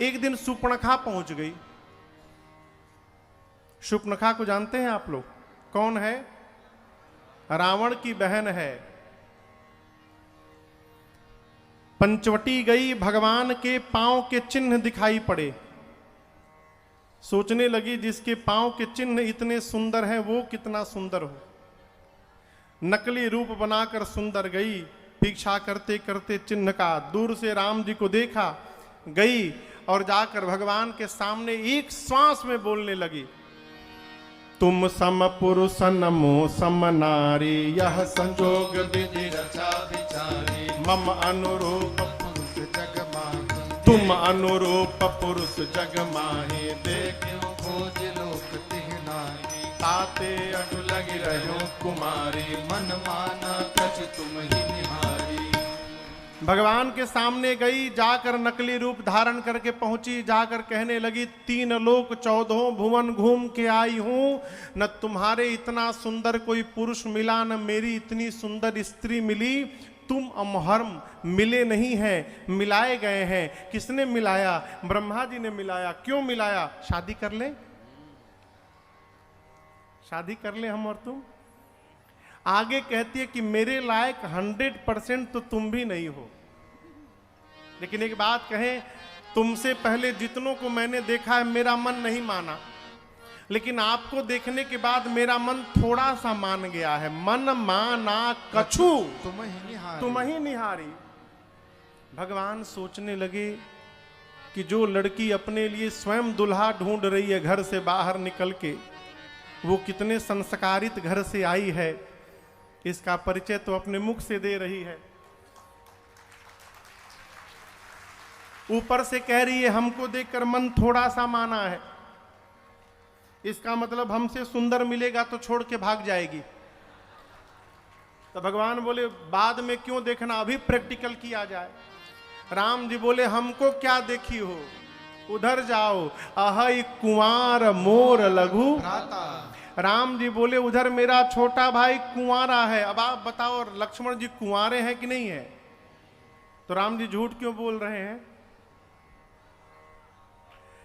एक दिन शूर्पणखा पहुंच गई। शूर्पणखा को जानते हैं आप लोग? कौन है? रावण की बहन है। पंचवटी गई, भगवान के पांव के चिन्ह दिखाई पड़े। सोचने लगी जिसके पांव के चिन्ह इतने सुंदर हैं वो कितना सुंदर हो। नकली रूप बनाकर सुंदर गई, पीछा करते करते चिन्ह का दूर से राम जी को देखा, गई और जाकर भगवान के सामने एक श्वास में बोलने लगी, तुम सम पुरुष नमो सम नारी, यह संजोग विधि रचा विचारी, मम अनुरूप पुरुष जग माहे, तुम अनुरूप पुरुष जग माहे, देखो खोज लोक तिह नाहि, ताते अडु लगी रहो कुमारी, मन माना कछ तुम ही निहारी। भगवान के सामने गई, जाकर नकली रूप धारण करके पहुंची, जाकर कहने लगी, 3 लोक 14 भुवन घूम के आई हूं, न तुम्हारे इतना सुंदर कोई पुरुष मिला, न मेरी इतनी सुंदर स्त्री मिली। तुम अमहर्म मिले नहीं हैं, मिलाए गए हैं। किसने मिलाया? ब्रह्मा जी ने मिलाया। क्यों मिलाया? शादी कर ले, शादी कर ले हम और तुम। आगे कहती है कि मेरे लायक 100% तो तुम भी नहीं हो। लेकिन एक बात कहें, तुमसे पहले जितनों को मैंने देखा है मेरा मन नहीं माना, लेकिन आपको देखने के बाद मेरा मन थोड़ा सा मान गया है। मन माना कछु तुम ही निहारी। भगवान सोचने लगे कि जो लड़की अपने लिए स्वयं दुल्हा ढूंढ रही है घर से बाहर निकल के, वो कितने संस्कारित घर से आई है, इसका परिचय तो अपने मुख से दे रही है। ऊपर से कह रही है हमको देखकर मन थोड़ा सा माना है, इसका मतलब हमसे सुंदर मिलेगा तो छोड़ के भाग जाएगी। तो भगवान बोले बाद में क्यों देखना, अभी प्रैक्टिकल किया जाए। राम जी बोले हमको क्या देखी हो, उधर जाओ, अहै कुंवार मोर लघु। राम जी बोले उधर मेरा छोटा भाई कुंवारा है। अब आप बताओ लक्ष्मण जी कुंवारे हैं कि नहीं है? तो राम जी झूठ क्यों बोल रहे हैं?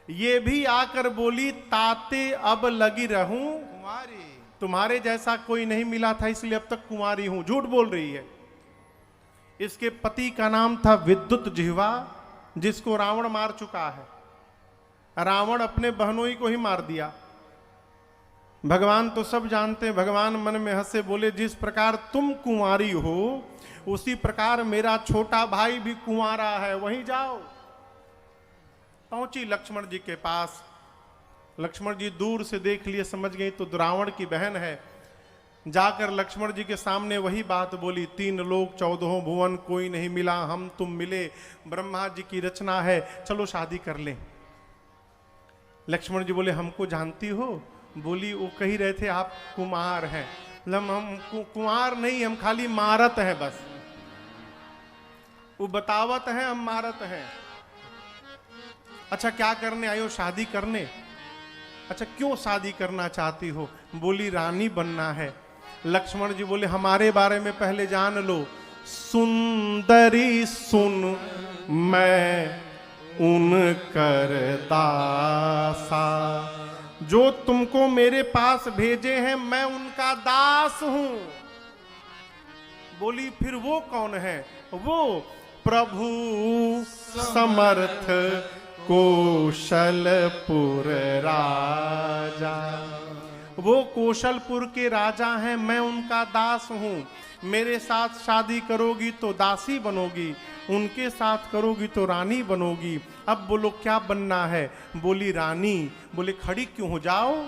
ये भी आकर बोली ताते अब लगी रहूं कुंवारी, तुम्हारे जैसा कोई नहीं मिला था इसलिए अब तक कुंवारी हूं। झूठ बोल रही है। इसके पति का नाम था विद्युत जिह्वा, जिसको रावण मार चुका है। रावण अपने बहनोई को ही मार दिया। भगवान तो सब जानते हैं। भगवान मन में हंसे, बोले जिस प्रकार तुम कुंवारी हो उसी प्रकार मेरा छोटा भाई भी कुंवारा है, वहीं जाओ। पहुंची लक्ष्मण जी के पास। लक्ष्मण जी दूर से देख लिए, समझ गई तो रावण की बहन है। जाकर लक्ष्मण जी के सामने वही बात बोली, 3 लोक 14 भुवन कोई नहीं मिला, हम तुम मिले, ब्रह्मा जी की रचना है, चलो शादी कर लें। लक्ष्मण जी बोले हमको जानती हो? बोली वो कही रहे थे आप कुमार हैं। हम कुमार नहीं, हम खाली मारत हैं बस। वो बतावत है, हम मारत हैं। अच्छा क्या करने आई हो? शादी करने। अच्छा क्यों शादी करना चाहती हो? बोली रानी बनना है। लक्ष्मण जी बोले हमारे बारे में पहले जान लो। सुंदरी सुन मैं उन कर दासा, जो तुमको मेरे पास भेजे हैं मैं उनका दास हूं। बोली फिर वो कौन है? वो प्रभु समर्थ कौशलपुर राजा, वो कौशलपुर के राजा हैं, मैं उनका दास हूं। मेरे साथ शादी करोगी तो दासी बनोगी, उनके साथ करोगी तो रानी बनोगी। अब बोलो क्या बनना है? बोली रानी। बोले खड़ी क्यों हो जाओ।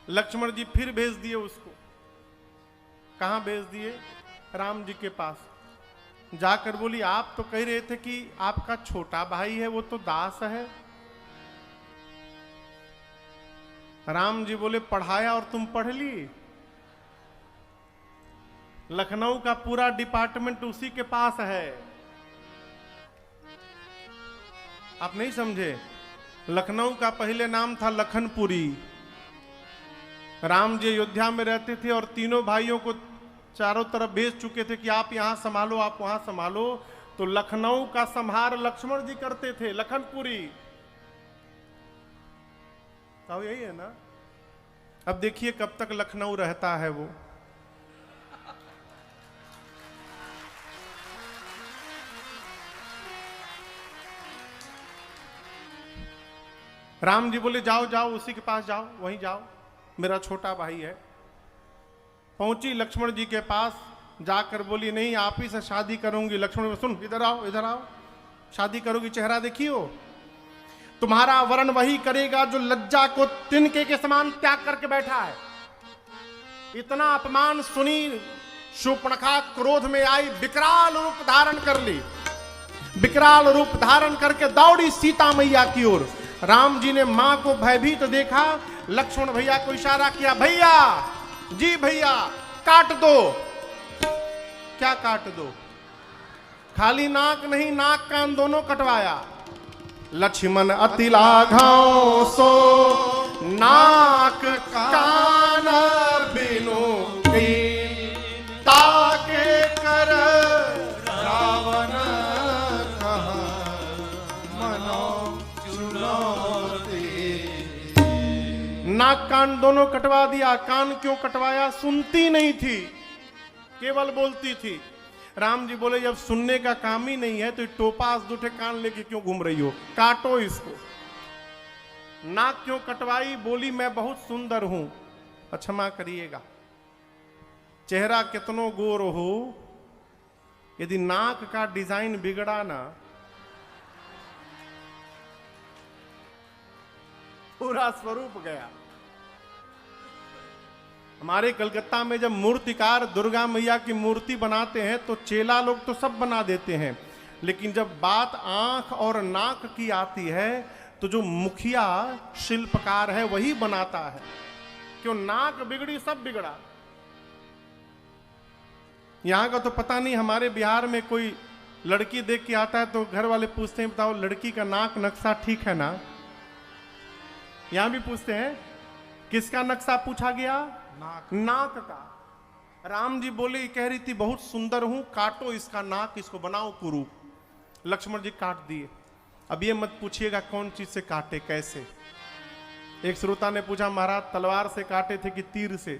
लक्ष्मण जी फिर भेज दिए उसको। कहां भेज दिए? राम जी के पास। जाकर बोली आप तो कह रहे थे कि आपका छोटा भाई है, वो तो दास है। राम जी बोले पढ़ाया और तुम पढ़ ली। लखनऊ का पूरा डिपार्टमेंट उसी के पास है। आप नहीं समझे? लखनऊ का पहले नाम था लखनपुरी। राम जी अयोध्या में रहते थे और तीनों भाइयों को चारों तरफ भेज चुके थे कि आप यहां संभालो, आप वहां संभालो। तो लखनऊ का संहार लक्ष्मण जी करते थे, लखनपुरी। तो यही है ना। अब देखिए कब तक लखनऊ रहता है वो। राम जी बोले जाओ जाओ उसी के पास जाओ, वहीं जाओ, मेरा छोटा भाई है। पहुंची लक्ष्मण जी के पास, जाकर बोली नहीं आप ही से शादी करूंगी। लक्ष्मण सुन इधर आओ इधर आओ, शादी करोगी, चेहरा देखियो, तुम्हारा वर्ण वही करेगा जो लज्जा को तिनके के समान त्याग करके बैठा है। इतना अपमान सुनी शूर्पणखा क्रोध में आई, विकराल रूप धारण कर ली। विकराल रूप धारण करके दौड़ी सीता मैया की ओर। राम जी ने मां को भयभीत देखा, लक्ष्मण भैया को इशारा किया, भैया जी भैया काट दो। क्या काट दो? खाली नाक नहीं, नाक कान दोनों कटवाया। लक्ष्मण अति लाघव सो नाक कान बिनु ताके कर रावण कहा मनो चुनौती। नाक कान दोनों कटवा दिया। कान क्यों कटवाया? सुनती नहीं थी, केवल बोलती थी। राम जी बोले जब सुनने का काम ही नहीं है तो टोपास दूठे कान लेके क्यों घूम रही हो, काटो इसको। नाक क्यों कटवाई? बोली मैं बहुत सुंदर हूं, क्षमा करिएगा। चेहरा कितनो गोर हो, यदि नाक का डिजाइन बिगड़ा ना, पूरा स्वरूप गया। हमारे कलकत्ता में जब मूर्तिकार दुर्गा मैया की मूर्ति बनाते हैं तो चेला लोग तो सब बना देते हैं, लेकिन जब बात आंख और नाक की आती है तो जो मुखिया शिल्पकार है वही बनाता है। क्यों? नाक बिगड़ी सब बिगड़ा। यहां का तो पता नहीं, हमारे बिहार में कोई लड़की देख के आता है तो घर वाले पूछते हैं बताओ लड़की का नाक नक्शा ठीक है ना? यहां भी पूछते हैं। किसका नक्शा पूछा गया? नाक का। राम जी बोले कह रही थी बहुत सुंदर हूं, काटो इसका नाक, इसको बनाओ कुरूप। लक्ष्मण जी काट दिए। अब ये मत पूछिएगा कौन चीज से काटे, कैसे। एक श्रोता ने पूछा महाराज तलवार से काटे थे कि तीर से?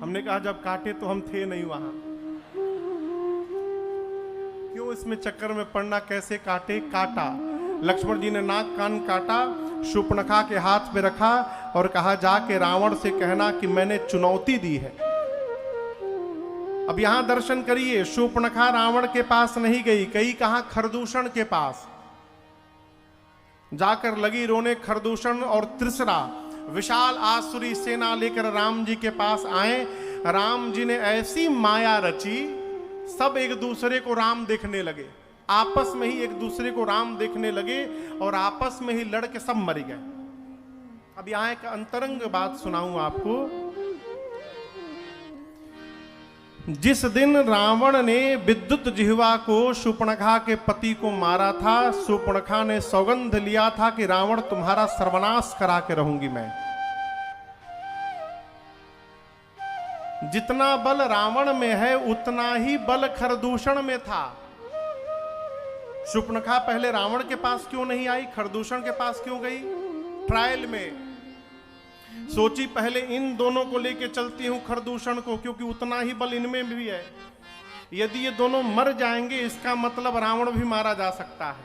हमने कहा जब काटे तो हम थे नहीं वहां, क्यों इसमें चक्कर में पड़ना। कैसे काटे? काटा। लक्ष्मण जी ने नाक कान काटा, शूर्पणखा के हाथ में रखा और कहा जाके रावण से कहना कि मैंने चुनौती दी है। अब यहां दर्शन करिए, शूर्पणखा रावण के पास नहीं गई, गई कहां? खरदूषण के पास। जाकर लगी रोने। खरदूषण और त्रिसरा विशाल आसुरी सेना लेकर राम जी के पास आए। राम जी ने ऐसी माया रची, सब एक दूसरे को राम देखने लगे, आपस में ही एक दूसरे को राम देखने लगे और आपस में ही लड़के सब मर गए। अब यहां एक अंतरंग बात सुनाऊं आपको। जिस दिन रावण ने विद्युत जिह्वा को शूर्पणखा के पति को मारा था, शूर्पणखा ने सौगंध लिया था कि रावण तुम्हारा सर्वनाश करा के रहूंगी मैं। जितना बल रावण में है उतना ही बल खरदूषण में था। शूर्पणखा पहले रावण के पास क्यों नहीं आई, खरदूषण के पास क्यों गई? ट्रायल में सोची पहले इन दोनों को लेके चलती हूं खरदूषण को, क्योंकि उतना ही बल इनमें भी है। यदि ये दोनों मर जाएंगे इसका मतलब रावण भी मारा जा सकता है।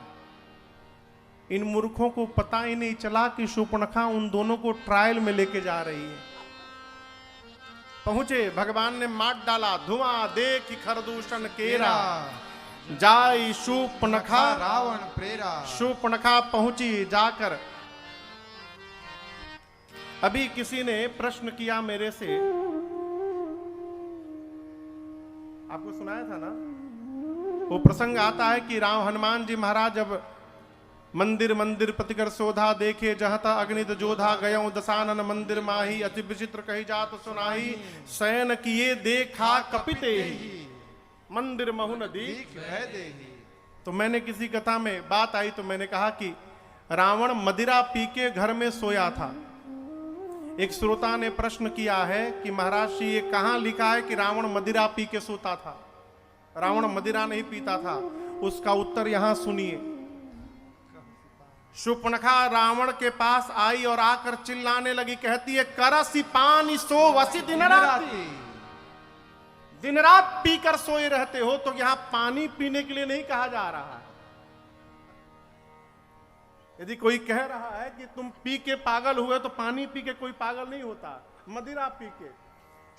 इन मूर्खों को पता ही नहीं चला कि शूर्पणखा उन दोनों को ट्रायल में लेके जा रही है। पहुंचे, भगवान ने मार डाला, धुआं देख खरदूषण केरा, जाई शूर्पणखा रावण प्रेरा। शूर्पणखा पहुंची जाकर। अभी किसी ने प्रश्न किया मेरे से, आपको सुनाया था ना, वो प्रसंग आता है कि राम हनुमान जी महाराज जब मंदिर मंदिर प्रतिकर शोधा देखे, जहाँ था अग्नित जोधा गयो दशानन मंदिर माही, अति विचित्र कही जात सुनाही, शयन किए देखा कपिते ही मंदिर महु नदी। तो मैंने किसी कथा में बात आई तो मैंने कहा कि रावण मदिरा पी के घर में सोया था। एक श्रोता ने प्रश्न किया है कि महाराज जी ये कहां लिखा है कि रावण मदिरा पी के सोता था? रावण मदिरा नहीं पीता था। उसका उत्तर यहां सुनिए। शूर्पणखा रावण के पास आई और आकर चिल्लाने लगी, कहती है करसी पानी सो वसी दिन राती। दिन रात पीकर सोए रहते हो, तो यहां पानी पीने के लिए नहीं कहा जा रहा है। यदि कोई कह रहा है कि तुम पी के पागल हुए, तो पानी पी के कोई पागल नहीं होता, मदिरा पी के।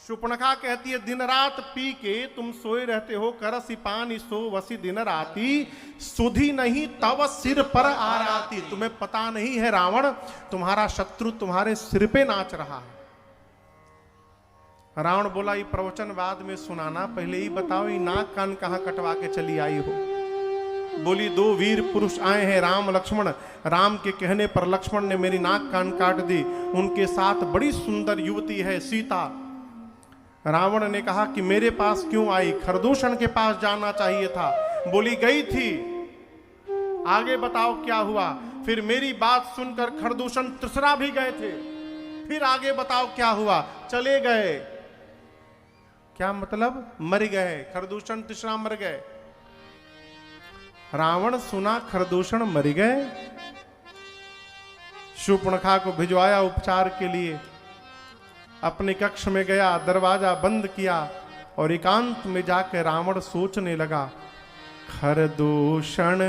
शूर्पणखा कहती है दिन रात पी के तुम सोए रहते हो, करसी पानी सो वसी दिन राती, सुधी नहीं तब सिर पर आराती। तुम्हें पता नहीं है रावण, तुम्हारा शत्रु तुम्हारे सिर पे नाच रहा है। रावण बोला, ये प्रवचन बाद में सुनाना, पहले ही बताओ ये नाक कान कहां कटवा के चली आई हो। बोली, दो वीर पुरुष आए हैं, राम लक्ष्मण। राम के कहने पर लक्ष्मण ने मेरी नाक कान काट दी। उनके साथ बड़ी सुंदर युवती है सीता। रावण ने कहा कि मेरे पास क्यों आई, खरदूषण के पास जाना चाहिए था। बोली, गई थी, आगे बताओ क्या हुआ। फिर मेरी बात सुनकर खरदूषण तीसरा भी गए थे। फिर आगे बताओ क्या हुआ। चले गए, क्या मतलब, मर गए। खरदूषण तीसरा मर गए। रावण सुना खरदूषण मर गए, शूर्पणखा को भिजवाया उपचार के लिए। अपने कक्ष में गया, दरवाजा बंद किया और एकांत में जाकर रावण सोचने लगा, खरदूषण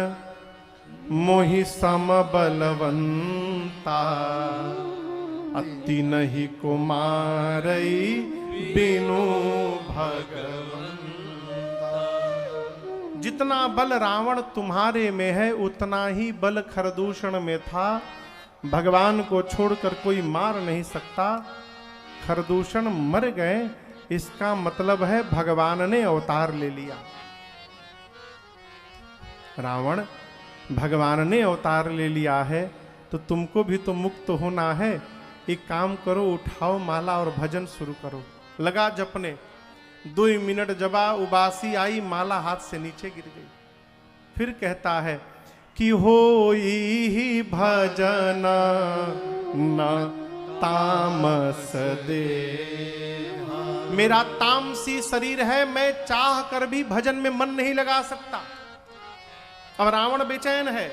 मोहि सम बलवंता, अति नहीं कुमारई बिनु भगवंता। जितना बल रावण तुम्हारे में है, उतना ही बल खरदूषण में था। भगवान को छोड़कर कोई मार नहीं सकता। खरदूषण मर गए, इसका मतलब है भगवान ने अवतार ले लिया। रावण, भगवान ने अवतार ले लिया है तो तुमको भी तो मुक्त होना है। एक काम करो, उठाओ माला और भजन शुरू करो। लगा जपने। 2 मिनट जबा, उबासी आई, माला हाथ से नीचे गिर गई। फिर कहता है कि होई भजन न तामस दे। मेरा तामसी शरीर है, मैं चाह कर भी भजन में मन नहीं लगा सकता। अब रावण बेचैन है,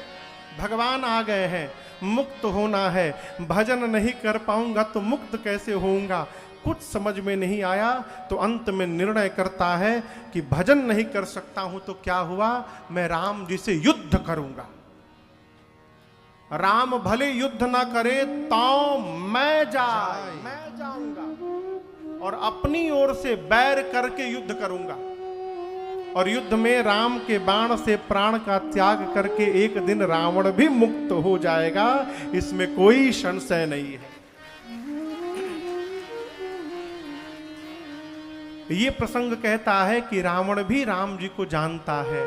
भगवान आ गए हैं, मुक्त होना है, भजन नहीं कर पाऊंगा तो मुक्त कैसे होऊंगा। कुछ समझ में नहीं आया तो अंत में निर्णय करता है कि भजन नहीं कर सकता हूं तो क्या हुआ, मैं राम जी से युद्ध करूंगा। राम भले युद्ध ना करे तो मैं जाऊंगा और अपनी ओर से बैर करके युद्ध करूंगा। और युद्ध में राम के बाण से प्राण का त्याग करके एक दिन रावण भी मुक्त हो जाएगा, इसमें कोई संशय नहीं है। ये प्रसंग कहता है कि रावण भी राम जी को जानता है,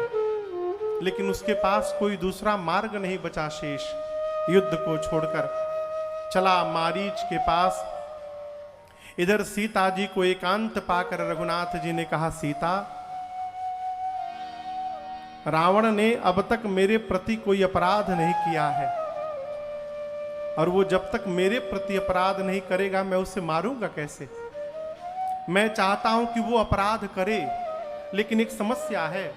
लेकिन उसके पास कोई दूसरा मार्ग नहीं बचा शेष। युद्ध को छोड़कर चला मारीच के पास। इधर सीता जी को एकांत पाकर रघुनाथ जी ने कहा, सीता, रावण ने अब तक मेरे प्रति कोई अपराध नहीं किया है, और वो जब तक मेरे प्रति अपराध नहीं करेगा मैं उसे मारूंगा कैसे। मैं चाहता हूं कि वो अपराध करे, लेकिन एक समस्या है,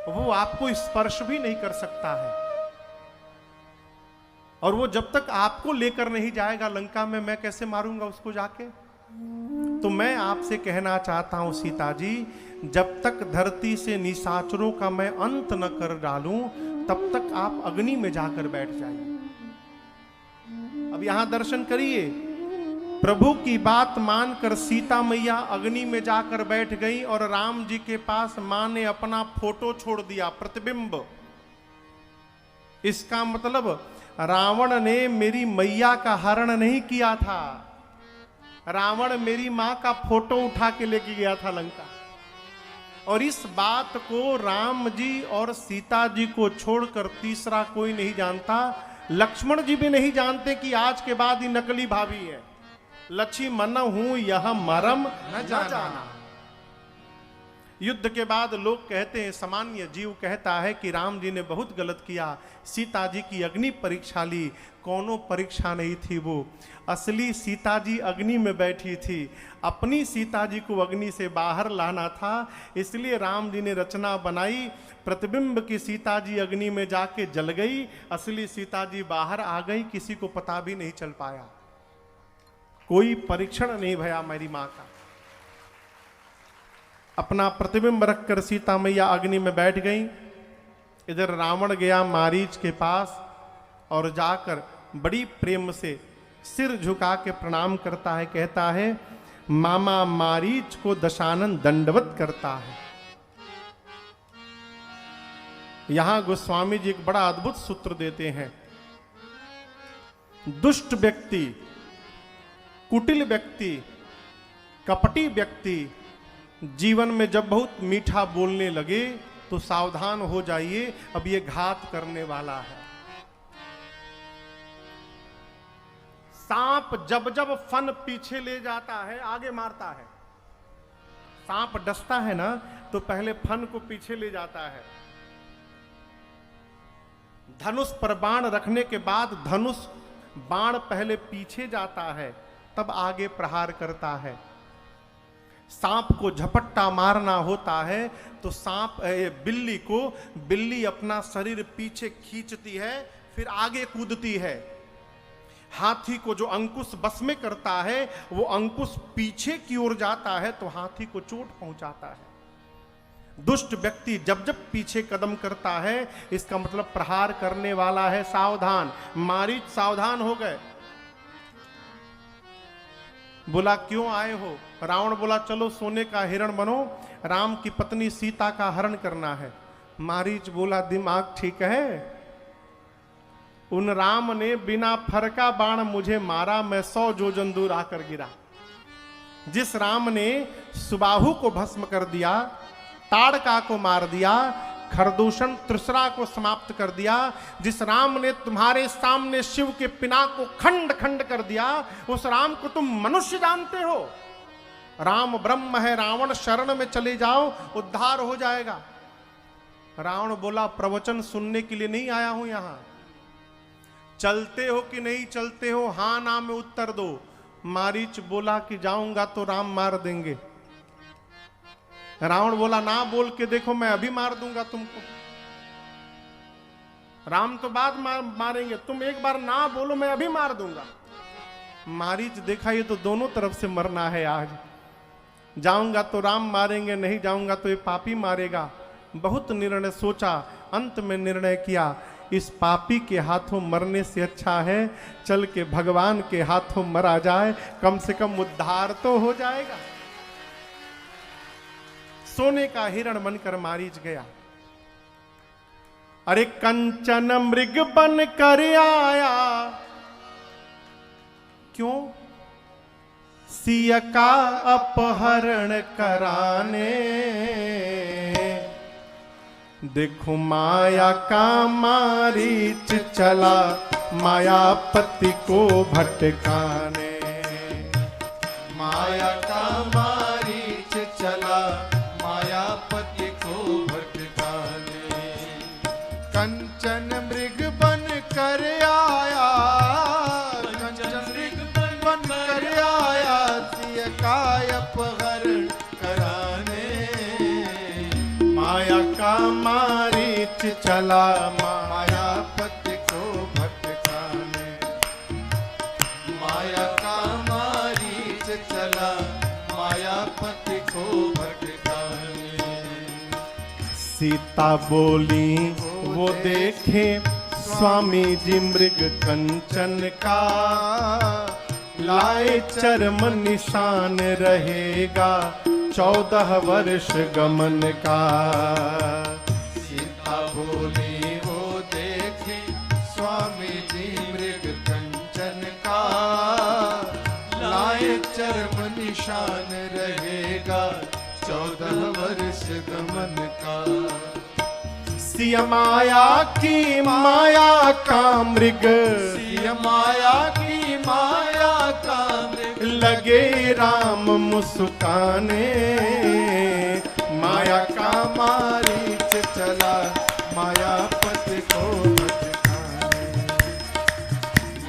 वो आपको स्पर्श भी नहीं कर सकता है, और वो जब तक आपको लेकर नहीं जाएगा लंका में, मैं कैसे मारूंगा उसको जाके। तो मैं आपसे कहना चाहता हूं सीता जी, जब तक धरती से निशाचरों का मैं अंत न कर डालूं, तब तक आप अग्नि में जाकर बैठ जाइए। अब यहां दर्शन करिए, प्रभु की बात मानकर सीता मैया अग्नि में जाकर बैठ गई और राम जी के पास मां ने अपना फोटो छोड़ दिया, प्रतिबिंब। इसका मतलब रावण ने मेरी मैया का हरण नहीं किया था, रावण मेरी मां का फोटो उठा के लेके गया था लंका। और इस बात को राम जी और सीता जी को छोड़कर तीसरा कोई नहीं जानता। लक्ष्मण जी भी नहीं जानते कि आज के बाद ही नकली भाभी है। लक्ष्मण हूं यह मरम न जाना। युद्ध के बाद लोग कहते हैं, सामान्य जीव कहता है कि राम जी ने बहुत गलत किया, सीता जी की अग्नि परीक्षा ली। कौनो परीक्षा नहीं थी वो, असली सीता जी अग्नि में बैठी थी। अपनी सीता जी को अग्नि से बाहर लाना था, इसलिए राम जी ने रचना बनाई। प्रतिबिंब की सीता जी अग्नि में जाके जल गई, असली सीता जी बाहर आ गई, किसी को पता भी नहीं चल पाया। कोई परीक्षण नहीं भया मेरी मां का। अपना प्रतिबिंब रखकर सीता मैया अग्नि में बैठ गई। इधर रावण गया मारीच के पास और जाकर बड़ी प्रेम से सिर झुका के प्रणाम करता है, कहता है मामा मारीच को दशानन दंडवत करता है। यहां गोस्वामी जी एक बड़ा अद्भुत सूत्र देते हैं। दुष्ट व्यक्ति, कुटिल व्यक्ति, कपटी व्यक्ति जीवन में जब बहुत मीठा बोलने लगे तो सावधान हो जाइए, अब ये घात करने वाला है। सांप जब जब फन पीछे ले जाता है आगे मारता है। सांप डसता है ना तो पहले फन को पीछे ले जाता है। धनुष पर बाण रखने के बाद धनुष बाण पहले पीछे जाता है, तब आगे प्रहार करता है। सांप को झपट्टा मारना होता है तो बिल्ली अपना शरीर पीछे खींचती है, फिर आगे कूदती है। हाथी को जो अंकुश बस में करता है वो अंकुश पीछे की ओर जाता है तो हाथी को चोट पहुंचाता है। दुष्ट व्यक्ति जब जब पीछे कदम करता है इसका मतलब प्रहार करने वाला है, सावधान। मारीच सावधान हो गए। बोला क्यों आए हो? रावण बोला चलो सोने का हिरण बनो, राम की पत्नी सीता का हरण करना है। मारीच बोला दिमाग ठीक है? उन राम ने बिना फरका बाण मुझे मारा, मैं 100 योजन दूर आकर गिरा। जिस राम ने सुबाहु को भस्म कर दिया, ताड़का को मार दिया, खरदूषण त्रिसरा को समाप्त कर दिया, जिस राम ने तुम्हारे सामने शिव के पिनाक को खंड खंड कर दिया, उस राम को तुम मनुष्य जानते हो? राम ब्रह्म है, रावण शरण में चले जाओ उद्धार हो जाएगा। रावण बोला प्रवचन सुनने के लिए नहीं आया हूं यहां, चलते हो कि नहीं चलते हो, हां ना में उत्तर दो। मारीच बोला कि जाऊंगा तो राम मार देंगे। रावण बोला ना बोल के देखो, मैं अभी मार दूंगा तुमको। राम तो बाद मारेंगे, तुम एक बार ना बोलो मैं अभी मार दूंगा। मारीच देखा ये तो दोनों तरफ से मरना है आज, जाऊंगा तो राम मारेंगे, नहीं जाऊंगा तो ये पापी मारेगा। बहुत निर्णय सोचा, अंत में निर्णय किया इस पापी के हाथों मरने से अच्छा है चल के भगवान के हाथों मरा जाए, कम से कम उद्धार तो हो जाएगा। सोने का हिरण बनकर मारीच गया। अरे कंचन मृग बन कर आया, क्यों? सिया का अपहरण कराने। देखो माया का मारीच चला, मायापति को भटकाने। माया का मारीच चला, मायापति को भटकाने। कंचन मृग बन कर आया, कंचन मृग बन कर आया, सिया का अपहरण कराने। माया का मारीच चला, मायापति को भटकाने। माया का मारीच चला, मायापति को भटकाने। सीता बोली वो देखे स्वामी जी मृग कंचन का, लाए चर्म निशान रहेगा 14 वर्ष गमन का। सीता बोली वो देखे स्वामी जी मृग कंचन का, लाए चर्म निशान रहेगा 14 वर्ष गमन का। सिया माया की माया का मृग, सिया माया की माया का मृग, लगे राम मुस्काने। माया का मारीच चला मायापति को भटकाने।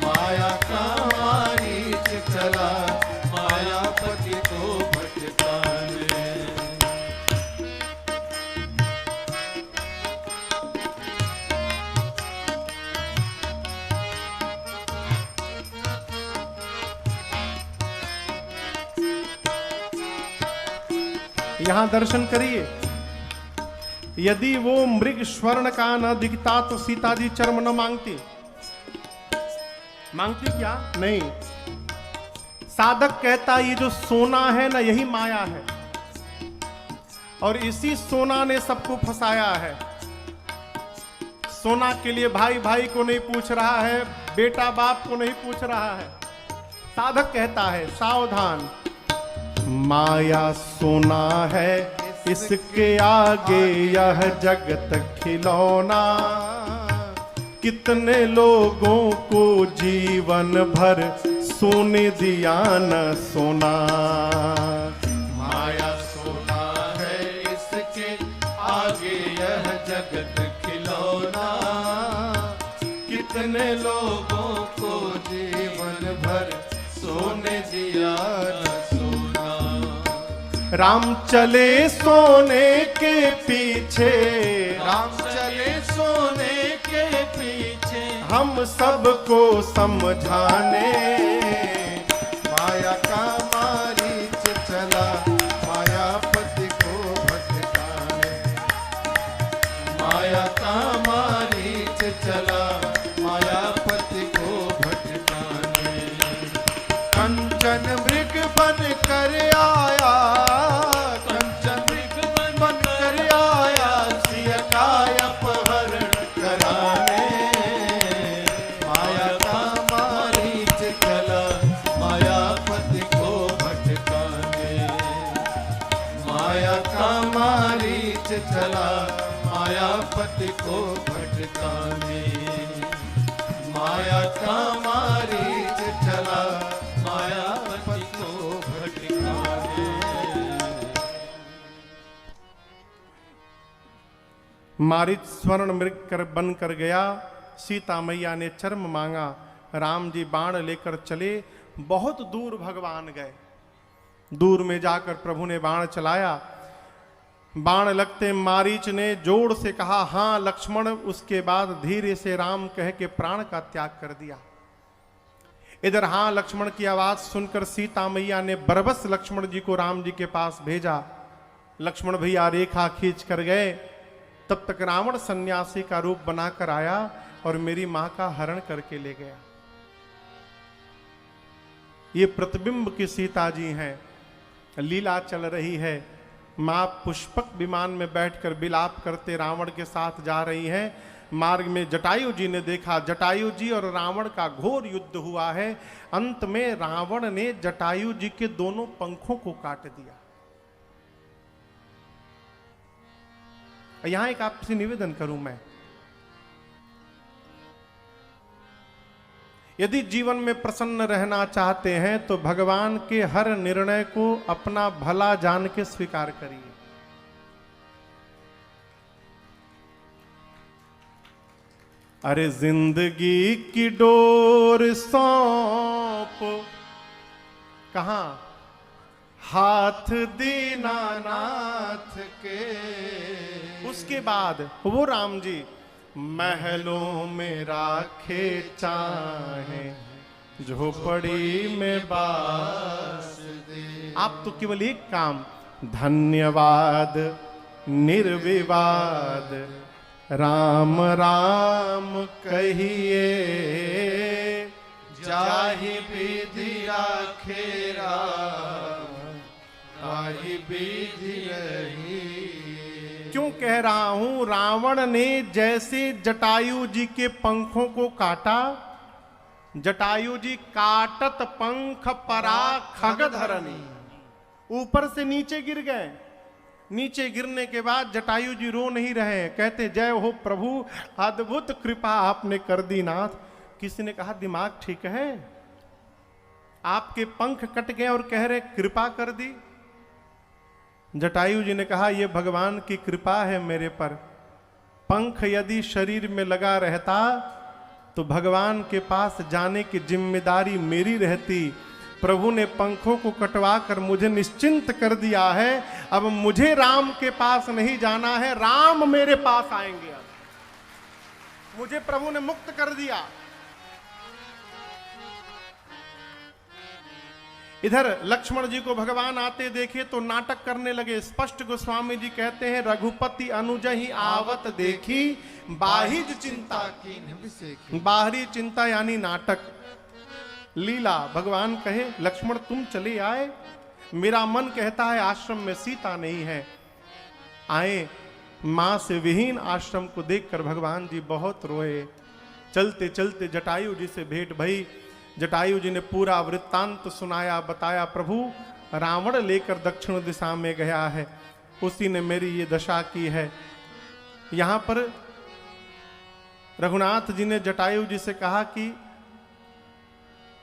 माया का मारीच चला मायापति को भटकाने। यहां दर्शन करिए, यदि वो मृग स्वर्ण का न दिखता तो सीता जी चर्म न मांगती। मांगती क्या? नहीं। साधक कहता ये जो सोना है ना यही माया है, और इसी सोना ने सबको फंसाया है। सोना के लिए भाई भाई को नहीं पूछ रहा है, बेटा बाप को नहीं पूछ रहा है। साधक कहता है सावधान, माया सोना है इसके आगे यह जगत खिलौना। कितने लोगों को जीवन भर सोने दिया न सोना। माया सोना है इसके आगे यह जगत खिलौना। कितने लोगों को जीवन भर सोने दिया न सोना। राम चले सोने के पीछे, राम चले सोने के पीछे, हम सबको समझाने। माया का मारीच चला मायापति को भटकाने। माया का मारीच चला मायापति को भटकाने। कंचन मृग बन कर आया, कंचन मृग बन कर आया, सिया का अपहरण कराने। माया का मारीच चला मायापति को भटकाने। माया का मारीच चला मायापति को भटकाने। माया का मारीच चला मायापति को भटकाने। मारीच स्वर्ण मृग कर बन कर गया। सीता मैया ने चर्म मांगा। राम जी बाण लेकर चले। बहुत दूर भगवान गए। दूर में जाकर प्रभु ने बाण चलाया। बाण लगते मारीच ने जोर से कहा हां लक्ष्मण। उसके बाद धीरे से राम कह के प्राण का त्याग कर दिया। इधर हां लक्ष्मण की आवाज सुनकर सीता मैया ने बरबस लक्ष्मण जी को राम जी के पास भेजा। लक्ष्मण भैया रेखा खींच कर गए। तब तक रावण सन्यासी का रूप बनाकर आया और मेरी मां का हरण करके ले गया। ये प्रतिबिंब की सीता जी हैं। लीला चल रही है। मां पुष्पक विमान में बैठकर विलाप करते रावण के साथ जा रही हैं। मार्ग में जटायु जी ने देखा। जटायु जी और रावण का घोर युद्ध हुआ है। अंत में रावण ने जटायु जी के दोनों पंखों को काट दिया। यहां एक आपसे निवेदन करूं मैं, यदि जीवन में प्रसन्न रहना चाहते हैं तो भगवान के हर निर्णय को अपना भला जान के स्वीकार करिए। अरे जिंदगी की डोर सौंप कहां? हाथ दीनानाथ के। उसके बाद वो राम जी महलों में राखे चाहे, झोपड़ी में बास दे। आप तो केवल एक काम, धन्यवाद निर्विवाद राम राम कहिए, जाहि विधि राखेरा ताहि विधि रही। क्यों कह रहा हूं? रावण ने जैसे जटायु जी के पंखों को काटा, जटायु जी काटत पंख परा खग धरनी, ऊपर से नीचे गिर गए। नीचे गिरने के बाद जटायु जी रो नहीं रहे, कहते जय हो प्रभु, अद्भुत कृपा आपने कर दी नाथ। किसी ने कहा दिमाग ठीक है? आपके पंख कट गए और कह रहे कृपा कर दी। जटायु जी ने कहा, यह भगवान की कृपा है मेरे पर। पंख यदि शरीर में लगा रहता तो भगवान के पास जाने की जिम्मेदारी मेरी रहती। प्रभु ने पंखों को कटवा कर मुझे निश्चिंत कर दिया है। अब मुझे राम के पास नहीं जाना है, राम मेरे पास आएंगे। अब मुझे प्रभु ने मुक्त कर दिया। इधर लक्ष्मण जी को भगवान आते देखे तो नाटक करने लगे। स्पष्ट गोस्वामी जी कहते हैं, रघुपति अनुजहि आवत देखी बाहिज चिंता की। बाहरी चिंता यानी नाटक लीला। भगवान कहे, लक्ष्मण तुम चले आए, मेरा मन कहता है आश्रम में सीता नहीं है। आए, मां से विहीन आश्रम को देखकर भगवान जी बहुत रोए। चलते चलते जटायु जी से भेंट भई। जटायु जी ने पूरा वृत्तांत सुनाया, बताया, प्रभु रावण लेकर दक्षिण दिशा में गया है, उसी ने मेरी ये दशा की है। यहां पर रघुनाथ जी ने जटायु जी से कहा कि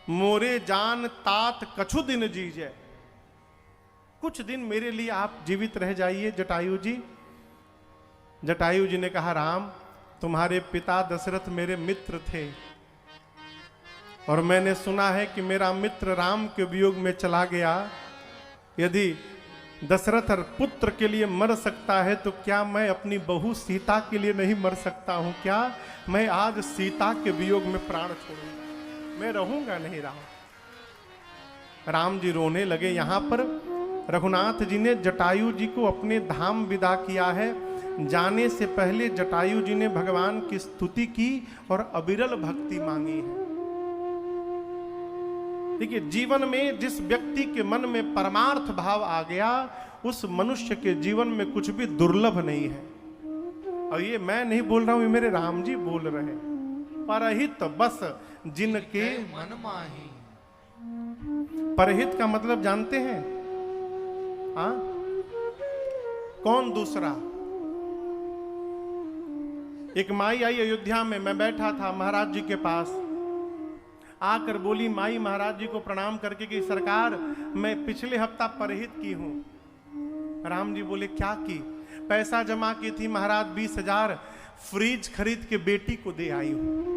मोरे जान तात कछु दिन जीजे, कुछ दिन मेरे लिए आप जीवित रह जाइए जटायु जी। जटायु जी ने कहा, राम तुम्हारे पिता दशरथ मेरे मित्र थे और मैंने सुना है कि मेरा मित्र राम के वियोग में चला गया। यदि दशरथ पुत्र के लिए मर सकता है तो क्या मैं अपनी बहू सीता के लिए नहीं मर सकता हूं? क्या मैं आज सीता के वियोग में प्राण छोड़ूंगा? मैं रहूंगा नहीं रहा। राम जी रोने लगे। यहां पर रघुनाथ जी ने जटायु जी को अपने धाम विदा किया है। जाने से पहले जटायु जी ने भगवान की स्तुति की और अविरल भक्ति मांगी है। देखिए, जीवन में जिस व्यक्ति के मन में परमार्थ भाव आ गया, उस मनुष्य के जीवन में कुछ भी दुर्लभ नहीं है। और ये मैं नहीं बोल रहा हूं, ये मेरे राम जी बोल रहे हैं। परहित बस जिनके मन माही। परहित का मतलब जानते हैं? हाँ, कौन दूसरा? एक माई आई अयोध्या में, मैं बैठा था महाराज जी के पास, आकर बोली, माई महाराज जी को प्रणाम करके कि सरकार मैं पिछले हफ्ता परहित की हूं। राम जी बोले, क्या की? पैसा जमा की थी महाराज 20,000, फ्रिज खरीद के बेटी को दे आई हूं।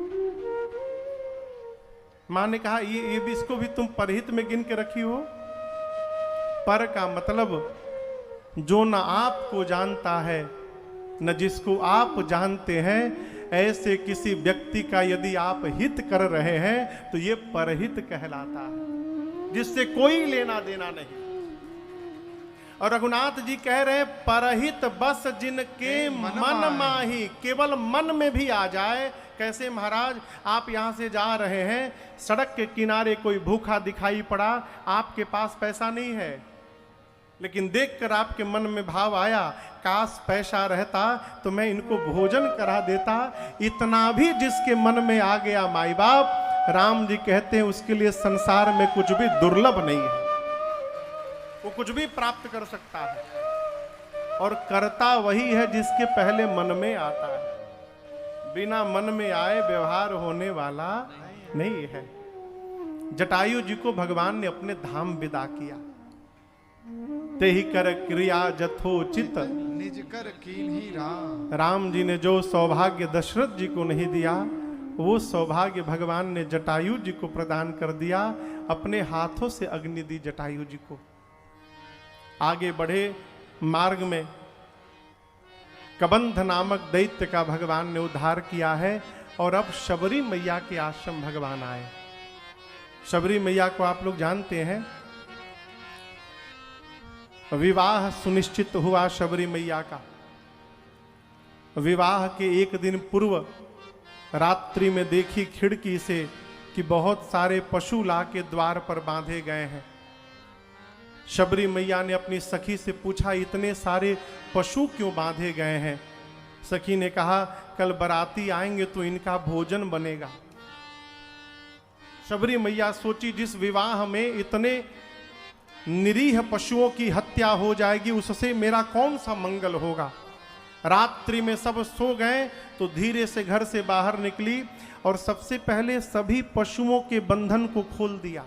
मां ने कहा, ये भी, इसको भी तुम परहित में गिन के रखी हो? पर का मतलब जो न आपको जानता है न जिसको आप जानते हैं, ऐसे किसी व्यक्ति का यदि आप हित कर रहे हैं तो ये परहित कहलाता है, जिससे कोई लेना देना नहीं। और रघुनाथ जी कह रहे हैं, परहित बस जिनके मन माही। केवल मन में भी आ जाए। कैसे महाराज? आप यहां से जा रहे हैं, सड़क के किनारे कोई भूखा दिखाई पड़ा, आपके पास पैसा नहीं है, लेकिन देखकर आपके मन में भाव आया, काश पैसा रहता तो मैं इनको भोजन करा देता। इतना भी जिसके मन में आ गया माई बाप, राम जी कहते हैं उसके लिए संसार में कुछ भी दुर्लभ नहीं है, वो कुछ भी प्राप्त कर सकता है। और करता वही है जिसके पहले मन में आता है। बिना मन में आए व्यवहार होने वाला नहीं है। जटायु जी को भगवान ने अपने धाम विदा किया। ते ही कर क्रिया जथोचित निज कर कीन्ही राम। राम जी ने जो सौभाग्य दशरथ जी को नहीं दिया, वो सौभाग्य भगवान ने जटायु जी को प्रदान कर दिया। अपने हाथों से अग्नि दी जटायु जी को। आगे बढ़े मार्ग में कबंध नामक दैत्य का भगवान ने उद्धार किया है। और अब शबरी मैया के आश्रम भगवान आए। शबरी मैया को आप लोग जानते हैं, विवाह सुनिश्चित हुआ शबरी मैया का। विवाह के एक दिन पूर्व रात्रि में देखी खिड़की से कि बहुत सारे पशु लाके द्वार पर बांधे गए हैं। शबरी मैया ने अपनी सखी से पूछा, इतने सारे पशु क्यों बांधे गए हैं? सखी ने कहा, कल बाराती आएंगे तो इनका भोजन बनेगा। शबरी मैया सोची, जिस विवाह में इतने निरीह पशुओं की हत्या हो जाएगी, उससे मेरा कौन सा मंगल होगा। रात्रि में सब सो गए तो धीरे से घर से बाहर निकली और सबसे पहले सभी पशुओं के बंधन को खोल दिया।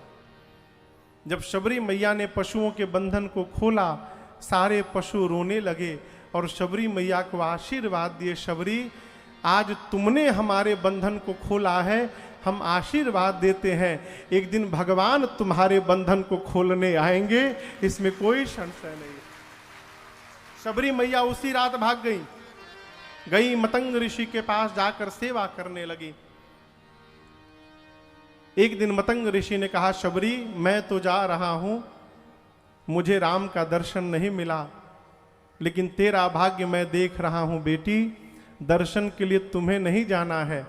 जब शबरी मैया ने पशुओं के बंधन को खोला, सारे पशु रोने लगे और शबरी मैया को आशीर्वाद दिए, शबरी आज तुमने हमारे बंधन को खोला है, हम आशीर्वाद देते हैं, एक दिन भगवान तुम्हारे बंधन को खोलने आएंगे, इसमें कोई संशय नहीं। शबरी मैया उसी रात भाग गई मतंग ऋषि के पास जाकर सेवा करने लगी। एक दिन मतंग ऋषि ने कहा, शबरी मैं तो जा रहा हूं, मुझे राम का दर्शन नहीं मिला, लेकिन तेरा भाग्य मैं देख रहा हूं बेटी, दर्शन के लिए तुम्हें नहीं जाना है,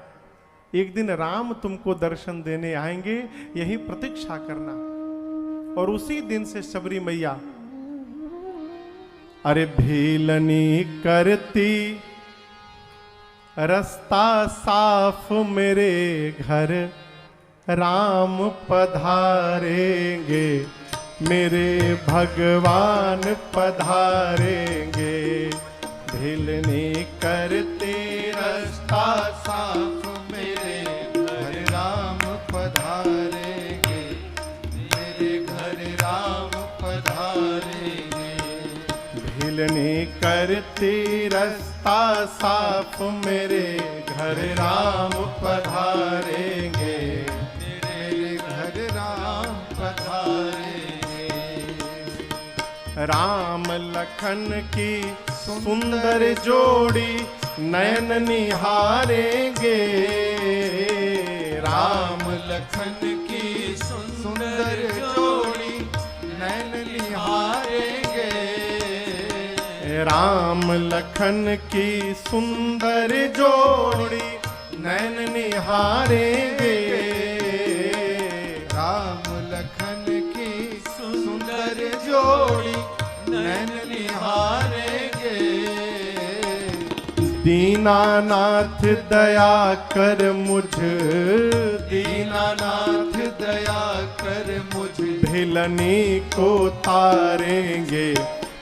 एक दिन राम तुमको दर्शन देने आएंगे, यही प्रतीक्षा करना। और उसी दिन से शबरी मैया अरे भीलनी करती रास्ता साफ मेरे घर राम पधारेंगे, मेरे भगवान पधारेंगे। भिलनी करते रास्ता साफ मेरे घर राम पधारेंगे, मेरे घर राम पधारेंगे। भिलनी करते रास्ता साफ मेरे घर राम पधारेंगे, मेरे घर राम पधारेंगे। राम लखन की सुंदर जोड़ी नयन निहारेंगे, राम लखन की सुंदर जोड़ी नैन निहारेंगे। राम लखन की सुंदर जोड़ी नैन निहारेंगे, राम लखन की सुंदर जोड़ी नैन निहारेंगे। दीनानाथ दया कर मुझ, दीनानाथ दया कर मुझ, भिलनी को तारेंगे,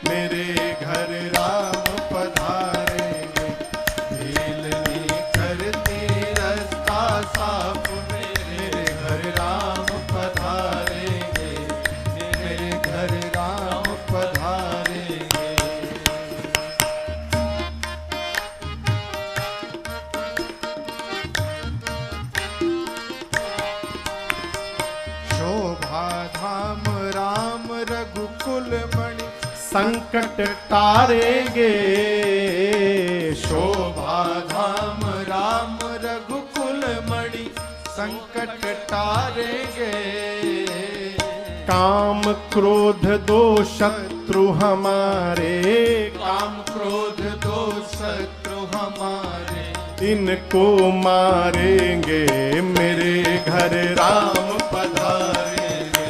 मेरे घर राम पधारेंगे। भिलनी करते रास्ता साफ मेरे घर राम पधारेंगे, मेरे घर राम पधारेंगे। शोभा धाम राम रघुकुल मणि, संकट तारेंगे, शोभा धाम राम रघुकुल मणि, संकट तारेंगे। काम क्रोध दो शत्रु हमारे, काम क्रोध दो शत्रु हमारे, इनको मारेंगे, मेरे घर राम पधारेंगे।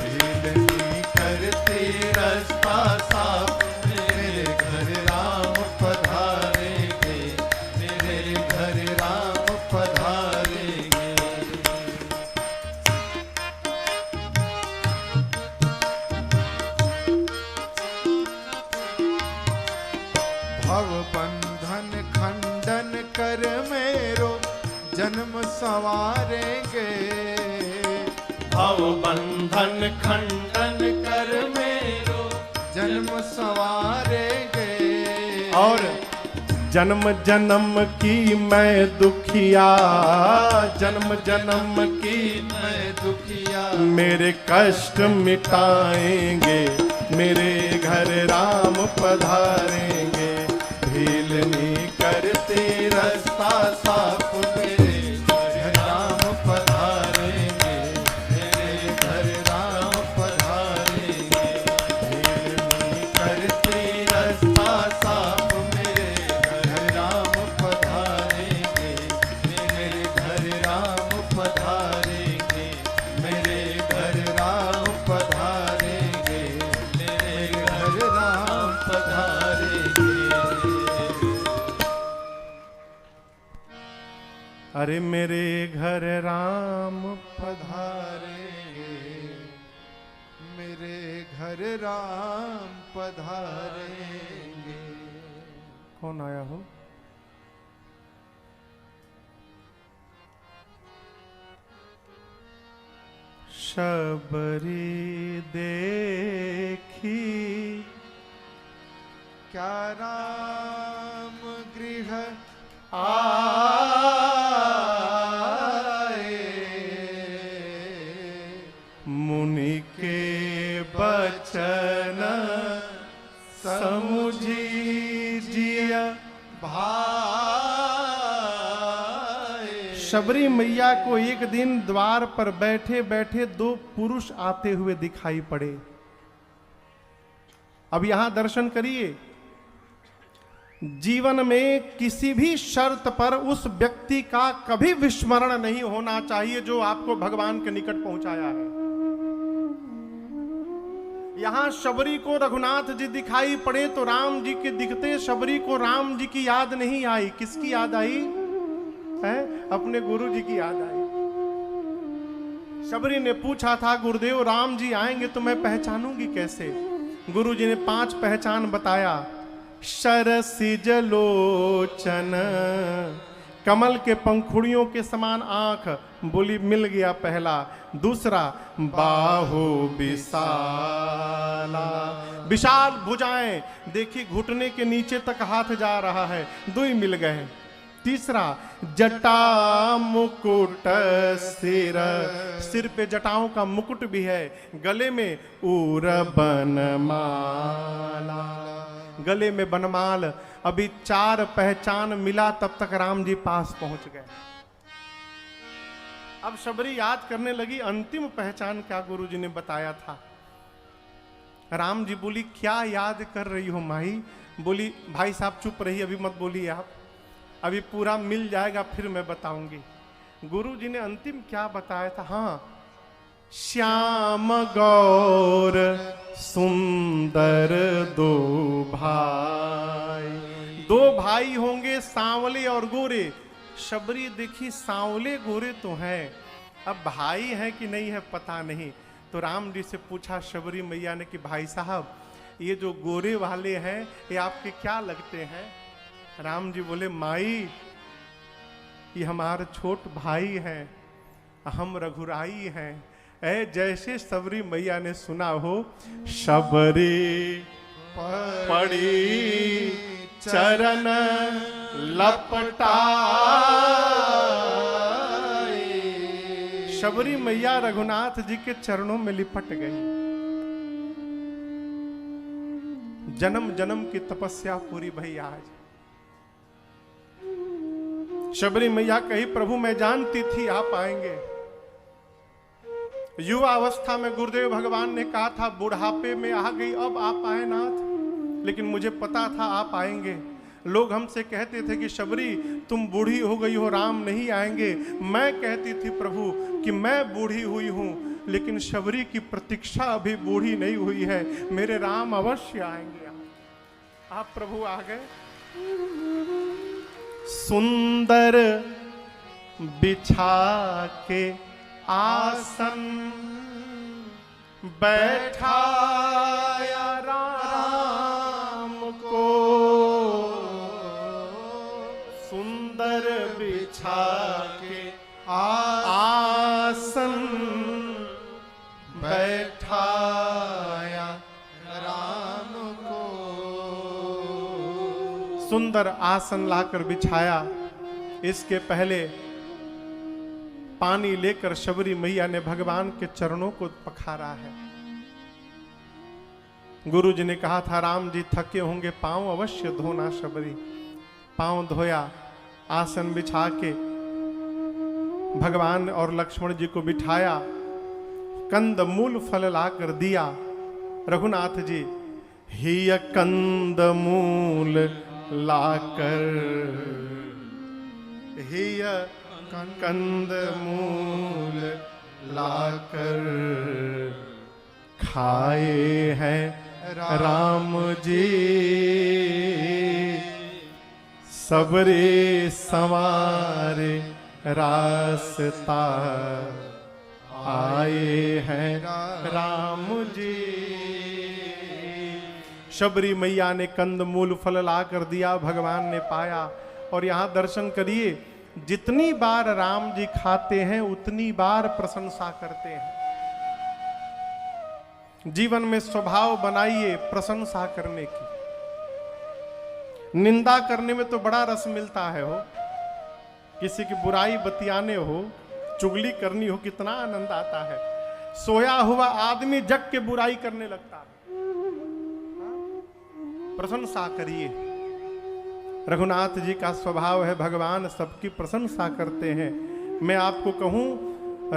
भिलनी करते रास्ता साफ मेरे घर राम पधारेंगे, मेरे घर राम पधारेंगे। भव बंधन खंडन कर मेरो जन्म संवारेंगे, भव बंधन खंडन कर मेरो जन्म संवारेंगे। और जन्म जन्म की मैं दुखिया, जन्म जन्म की मैं दुखिया, मेरे कष्ट मिटाएंगे, मेरे घर राम पधारेंगे। भीलनी करते रास्ता साफ मेरे घर राम पधारेंगे, मेरे घर राम पधारेंगे। भिलनी करते रास्ता साफ मेरे घर राम पधारेंगे, मेरे घर राम पधारेंगे, मेरे घर राम पधारेंगे, मेरे घर राम पधारेंगे। अरे मेरे घर राम पधारेंगे, मेरे घर राम पधारेंगे। कौन आया हो? शबरी देखी क्या राम गृह आए, मुनि के बचन समुझी जिया भाए। शबरी मैया को एक दिन द्वार पर बैठे बैठे दो पुरुष आते हुए दिखाई पड़े। अब यहां दर्शन करिए, जीवन में किसी भी शर्त पर उस व्यक्ति का कभी विस्मरण नहीं होना चाहिए जो आपको भगवान के निकट पहुंचाया है। यहां शबरी को रघुनाथ जी दिखाई पड़े तो राम जी के दिखते शबरी को राम जी की याद नहीं आई। किसकी याद आई है? अपने गुरु जी की याद आई। शबरी ने पूछा था, गुरुदेव राम जी आएंगे तो मैं पहचानूंगी कैसे? गुरु जी ने 5 पहचान बताया। शरसिज लोचन, कमल के पंखुड़ियों के समान आंख, बोली मिल गया पहला। दूसरा, बाहु विशाला, विशाल भुजाएं, देखी घुटने के नीचे तक हाथ जा रहा है, 2 मिल गए। तीसरा, जटा मुकुट सिर, सिर पे जटाओं का मुकुट भी है। गले में उर बनमाला, गले में बनमाल। अभी 4 पहचान मिला तब तक राम जी पास पहुंच गए। अब शबरी याद करने लगी अंतिम पहचान क्या गुरु जी ने बताया था। राम जी बोली, क्या याद कर रही हो माही? बोली, भाई साहब चुप रही, अभी मत बोलिए आप, अभी पूरा मिल जाएगा फिर मैं बताऊंगी। गुरु जी ने अंतिम क्या बताया था? हाँ, श्याम गौर सुंदर 2 भाई, 2 भाई होंगे सांवले और गोरे। शबरी देखी सांवले गोरे तो हैं, अब भाई हैं कि नहीं है पता नहीं। तो राम जी से पूछा शबरी मैया ने कि भाई साहब ये जो गोरे वाले हैं ये आपके क्या लगते हैं? राम जी बोले, माई ये हमारे छोट भाई हैं, हम रघुराई हैं। ऐ जैसे शबरी मैया ने सुना हो, शबरी पड़ी चरण लपटाए। शबरी मैया रघुनाथ जी के चरणों में लिपट गई। जन्म जन्म की तपस्या पूरी भई आज। शबरी मैया कही, प्रभु मैं जानती थी आप आएंगे। युवा अवस्था में गुरुदेव भगवान ने कहा था बुढ़ापे में आ गई अब आप आए नाथ, लेकिन मुझे पता था आप आएंगे। लोग हमसे कहते थे कि शबरी तुम बूढ़ी हो गई हो, राम नहीं आएंगे। मैं कहती थी प्रभु कि मैं बूढ़ी हुई हूं, लेकिन शबरी की प्रतीक्षा अभी बूढ़ी नहीं हुई है, मेरे राम अवश्य आएंगे। आप प्रभु आ गए। सुंदर बिछा के आसन बैठाया राम को, सुंदर बिछा के आसन बैठाया राम को। सुंदर आसन लाकर बिछाया। इसके पहले पानी लेकर शबरी मैया ने भगवान के चरणों को पखारा है। गुरु जी ने कहा था राम जी थके होंगे, पांव अवश्य धोना। शबरी पांव धोया, आसन बिछा के भगवान और लक्ष्मण जी को बिठाया, कंद मूल फल लाकर दिया। रघुनाथ जी हिय कंद मूल लाकर, हिय कंद मूल लाकर खाए हैं राम जी, सबरे संवारे रास्ता आए हैं राम जी। शबरी मैया ने कंद मूल फल ला कर दिया, भगवान ने पाया। और यहां दर्शन करिए, जितनी बार राम जी खाते हैं उतनी बार प्रशंसा करते हैं। जीवन में स्वभाव बनाइए प्रशंसा करने की। निंदा करने में तो बड़ा रस मिलता है हो, किसी की बुराई बतियाने हो, चुगली करनी हो, कितना आनंद आता है। सोया हुआ आदमी जग के बुराई करने लगता है। प्रशंसा करिए, रघुनाथ जी का स्वभाव है, भगवान सबकी प्रशंसा करते हैं। मैं आपको कहूं,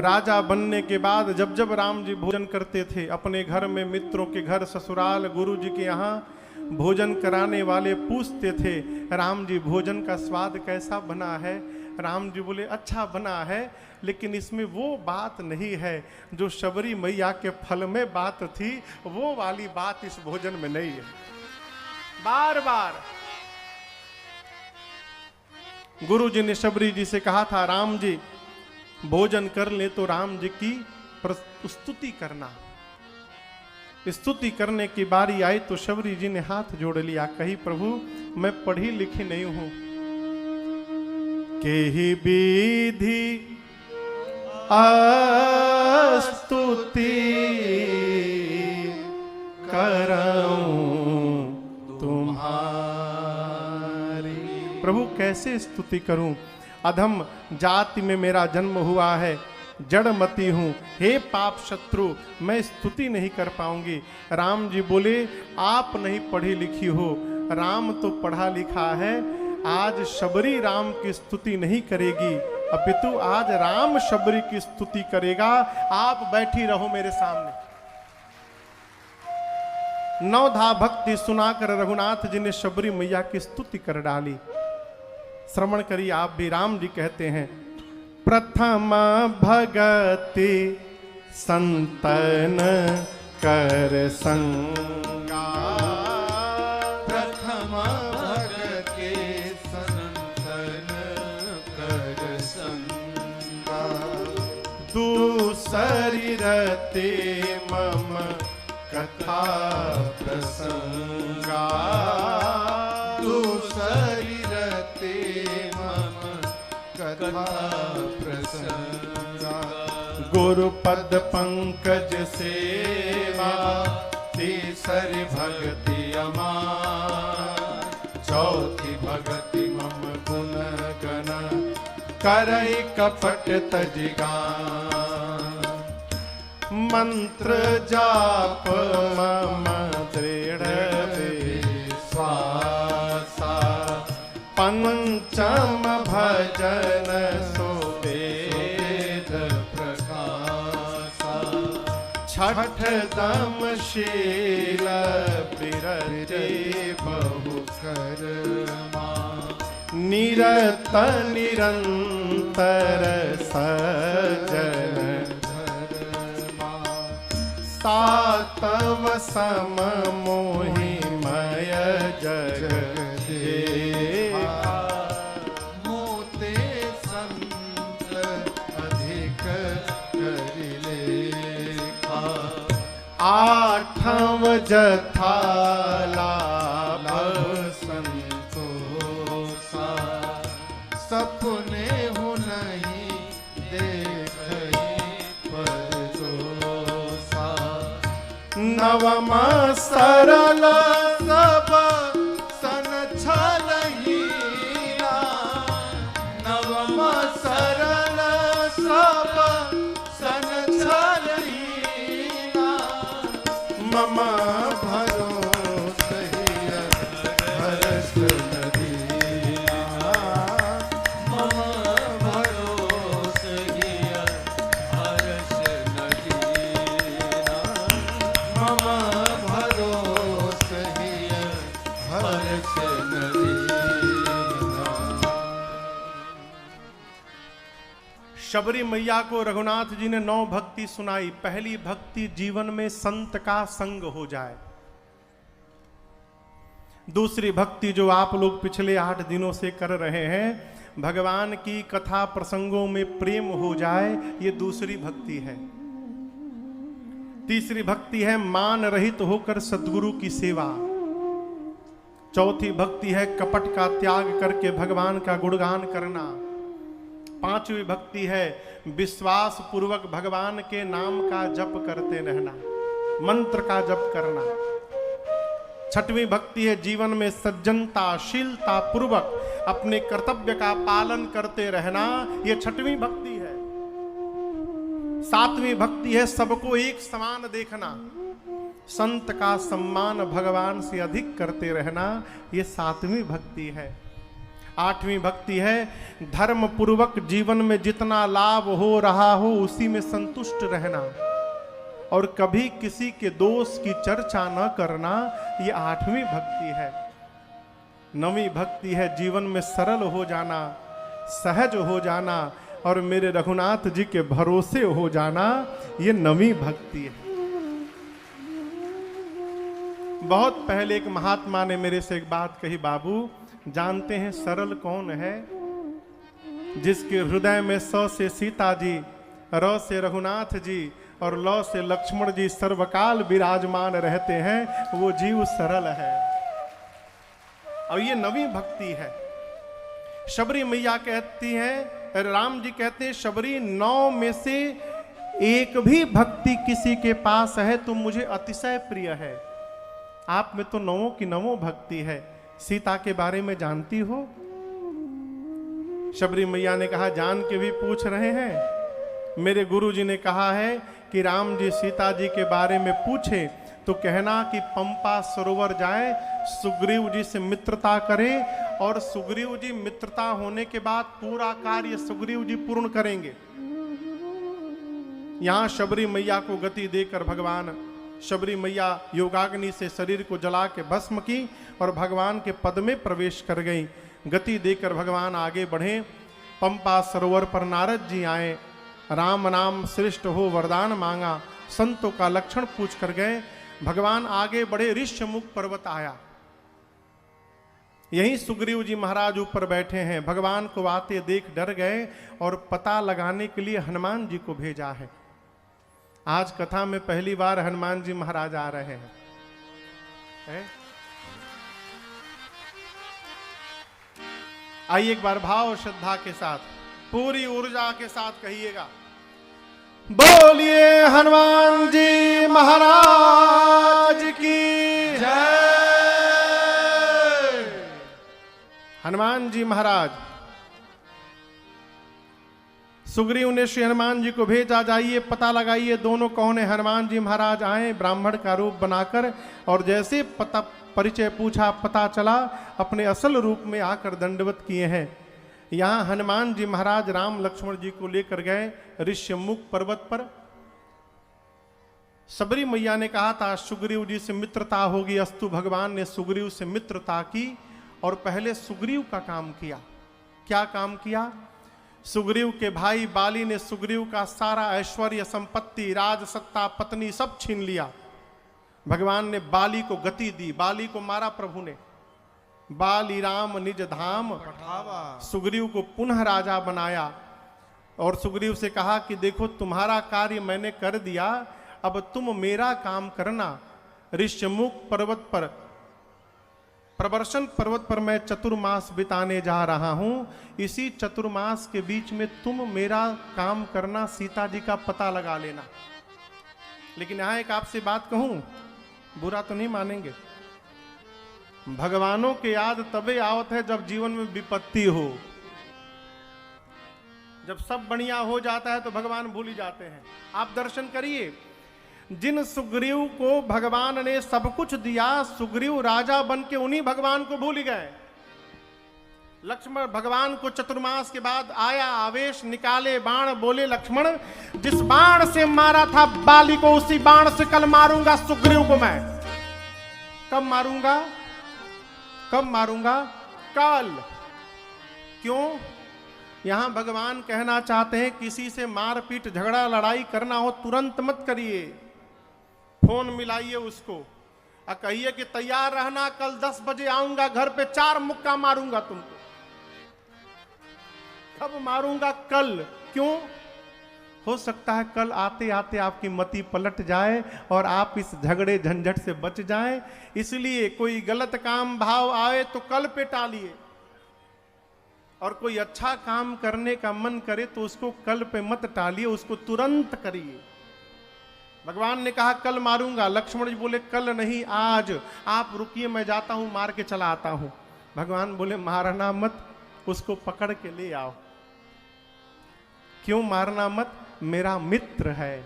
राजा बनने के बाद जब जब राम जी भोजन करते थे अपने घर में, मित्रों के घर, ससुराल, गुरु जी के यहाँ भोजन कराने वाले पूछते थे, राम जी भोजन का स्वाद कैसा बना है? राम जी बोले, अच्छा बना है, लेकिन इसमें वो बात नहीं है जो शबरी मैया के फल में बात थी, वो वाली बात इस भोजन में नहीं है। बार बार गुरु जी ने शबरी जी से कहा था, राम जी भोजन कर ले तो राम जी की स्तुति करना। स्तुति करने की बारी आई तो शबरी जी ने हाथ जोड़ लिया, कही, प्रभु मैं पढ़ी लिखी नहीं हूं, केहि विधि स्तुति करऊं तुम्हारी। प्रभु कैसे स्तुति करूं? अधम जाति में मेरा जन्म हुआ है, जड़मती हूं, हे पाप शत्रु, मैं स्तुति नहीं कर पाऊंगी। राम जी बोले, आप नहीं पढ़ी लिखी हो, राम तो पढ़ा लिखा है। आज शबरी राम की स्तुति नहीं करेगी, अपितु आज राम शबरी की स्तुति करेगा। आप बैठी रहो मेरे सामने। नवधा भक्ति सुनाकर रघुनाथ जी ने शबरी मैया की स्तुति कर डाली। श्रवण करिए आप भी, राम जी कहते हैं, प्रथम भगति संतन कर संगा, प्रथम भगति संतन कर संगा, दूसरी रते मम कथा प्रसंगा, दूसरी रते मम कथा प्रसंगा, गुरुपद पंकज सेवा, तीसरी भक्ति अमार, चौथी भक्ति मम गुण गण, करई कपट तजिगान, मंत्र जाप मम दृढ़ विश्वासा, पंचम भजन सुवेद प्रकाशा, छठ दम शील विरति बहु कर्मा, निरत निरंतर सजन धर्मा, सातव सम मोहि मय जग देवा, मोते संत अधिक करिलेखा, आठव जथा लाभ संतोषा, सपने हो नहीं देखई परजोसा, नवम सरल सब सन छलहीना, नवम सरल सब सन छलहीना, मम भरोसे हर्ष नदीना, मम भरोसे हर्ष नदीना, मम भरोसे हर्ष नदीना। शबरी मैया को रघुनाथ जी ने 9 भक्ति सुनाई। पहली भक्ति, जीवन में संत का संग हो जाए। दूसरी भक्ति जो आप लोग पिछले 8 दिनों से कर रहे हैं, भगवान की कथा प्रसंगों में प्रेम हो जाए, ये दूसरी भक्ति है। तीसरी भक्ति है मान रहित होकर सद्गुरु की सेवा। चौथी भक्ति है कपट का त्याग करके भगवान का गुणगान करना। पांचवी भक्ति है विश्वास पूर्वक भगवान के नाम का जप करते रहना, मंत्र का जप करना। छठवीं भक्ति है जीवन में सज्जनता, शीलता पूर्वक अपने कर्तव्य का पालन करते रहना, यह छठवीं भक्ति है। सातवीं भक्ति है सबको एक समान देखना, संत का सम्मान भगवान से अधिक करते रहना, यह सातवीं भक्ति है। आठवीं भक्ति है धर्म पूर्वक जीवन में जितना लाभ हो रहा हो उसी में संतुष्ट रहना और कभी किसी के दोष की चर्चा न करना, यह आठवीं भक्ति है। नवीं भक्ति है जीवन में सरल हो जाना, सहज हो जाना और मेरे रघुनाथ जी के भरोसे हो जाना, यह नवीं भक्ति है। बहुत पहले एक महात्मा ने मेरे से एक बात कही, बाबू जानते हैं सरल कौन है? जिसके हृदय में स से सीता जी, र से रघुनाथ जी और ल से लक्ष्मण जी सर्वकाल विराजमान रहते हैं, वो जीव सरल है। और ये नवी भक्ति है। शबरी मैया कहती हैं, राम जी कहते हैं शबरी 9 में से एक भी भक्ति किसी के पास है तो मुझे अतिशय प्रिय है। आप में तो 9 की 9 भक्ति है। सीता के बारे में जानती हो? शबरी मैया ने कहा जान के भी पूछ रहे हैं? मेरे गुरुजी ने कहा है कि राम जी सीता जी के बारे में पूछे तो कहना कि पंपा सरोवर जाए, सुग्रीव जी से मित्रता करें और सुग्रीव जी मित्रता होने के बाद पूरा कार्य सुग्रीव जी पूर्ण करेंगे। यहां शबरी मैया को गति देकर भगवान शबरी मैया योगाग्नि से शरीर को जला के भस्म की और भगवान के पद में प्रवेश कर गई। गति देकर भगवान आगे बढ़े। पंपा सरोवर पर नारद जी आए, राम नाम श्रेष्ठ हो वरदान मांगा, संतों का लक्षण पूछ कर गए। भगवान आगे बढ़े, ऋष्यमुख पर्वत आया। यहीं सुग्रीव जी महाराज ऊपर बैठे हैं। भगवान को आते देख डर गए और पता लगाने के लिए हनुमान जी को भेजा है। आज कथा में पहली बार हनुमान जी महाराज आ रहे हैं, आइए एक बार भाव और श्रद्धा के साथ पूरी ऊर्जा के साथ कहिएगा, बोलिए हनुमान जी महाराज की जय। हनुमान जी महाराज, सुग्रीव ने श्री हनुमान जी को भेजा, जाइए पता लगाइए दोनों कौन है। हनुमान जी महाराज आए ब्राह्मण का रूप बनाकर और जैसे पता परिचय पूछा, पता चला अपने असल रूप में आकर दंडवत किए हैं। यहाँ हनुमान जी महाराज राम लक्ष्मण जी को लेकर गए ऋष्यमुख पर्वत पर। शबरी मैया ने कहा था सुग्रीव जी से मित्रता होगी, अस्तु भगवान ने सुग्रीव से मित्रता की और पहले सुग्रीव का काम किया। क्या काम किया? सुग्रीव के भाई बाली ने सुग्रीव का सारा ऐश्वर्य, संपत्ति, राज सत्ता, पत्नी सब छीन लिया। भगवान ने बाली को गति दी, बाली को मारा प्रभु ने। बाली राम निज धाम पठावा, सुग्रीव को पुनः राजा बनाया और सुग्रीव से कहा कि देखो तुम्हारा कार्य मैंने कर दिया, अब तुम मेरा काम करना। ऋष्यमुख पर्वत पर, प्रवर्षण पर्वत पर मैं चतुर्मास बिताने जा रहा हूं। इसी चतुर्मास के बीच में तुम मेरा काम करना, सीता जी का पता लगा लेना। लेकिन यहां एक आपसे बात कहूं, बुरा तो नहीं मानेंगे। भगवानों के याद तबे आवत है जब जीवन में विपत्ति हो। जब सब बढ़िया हो जाता है तो भगवान भूल ही जाते हैं। आप दर्शन करिए, जिन सुग्रीव को भगवान ने सब कुछ दिया, सुग्रीव राजा बन के उन्हीं भगवान को भूल गए। लक्ष्मण भगवान को चतुर्मास के बाद आया आवेश, निकाले बाण, बोले लक्ष्मण जिस बाण से मारा था बाली को उसी बाण से कल मारूंगा सुग्रीव को। मैं कब मारूंगा? कब मारूंगा? कल। क्यों? यहां भगवान कहना चाहते हैं किसी से मारपीट, झगड़ा, लड़ाई करना हो तुरंत मत करिए। फोन मिलाइए उसको और कहिए कि तैयार रहना, कल 10 बजे आऊंगा घर पे, 4 मुक्का मारूंगा तुमको। कब मारूंगा? कल। क्यों? हो सकता है कल आते आते आपकी मति पलट जाए और आप इस झगड़े झंझट से बच जाएं। इसलिए कोई गलत काम भाव आए तो कल पे टालिए, और कोई अच्छा काम करने का मन करे तो उसको कल पे मत टालिए, उसको तुरंत करिए। भगवान ने कहा कल मारूंगा। लक्ष्मण जी बोले कल नहीं आज, आप रुकिए मैं जाता हूं, मार के चला आता हूं। भगवान बोले मारना मत, उसको पकड़ के ले आओ। क्यों मारना मत? मेरा मित्र है।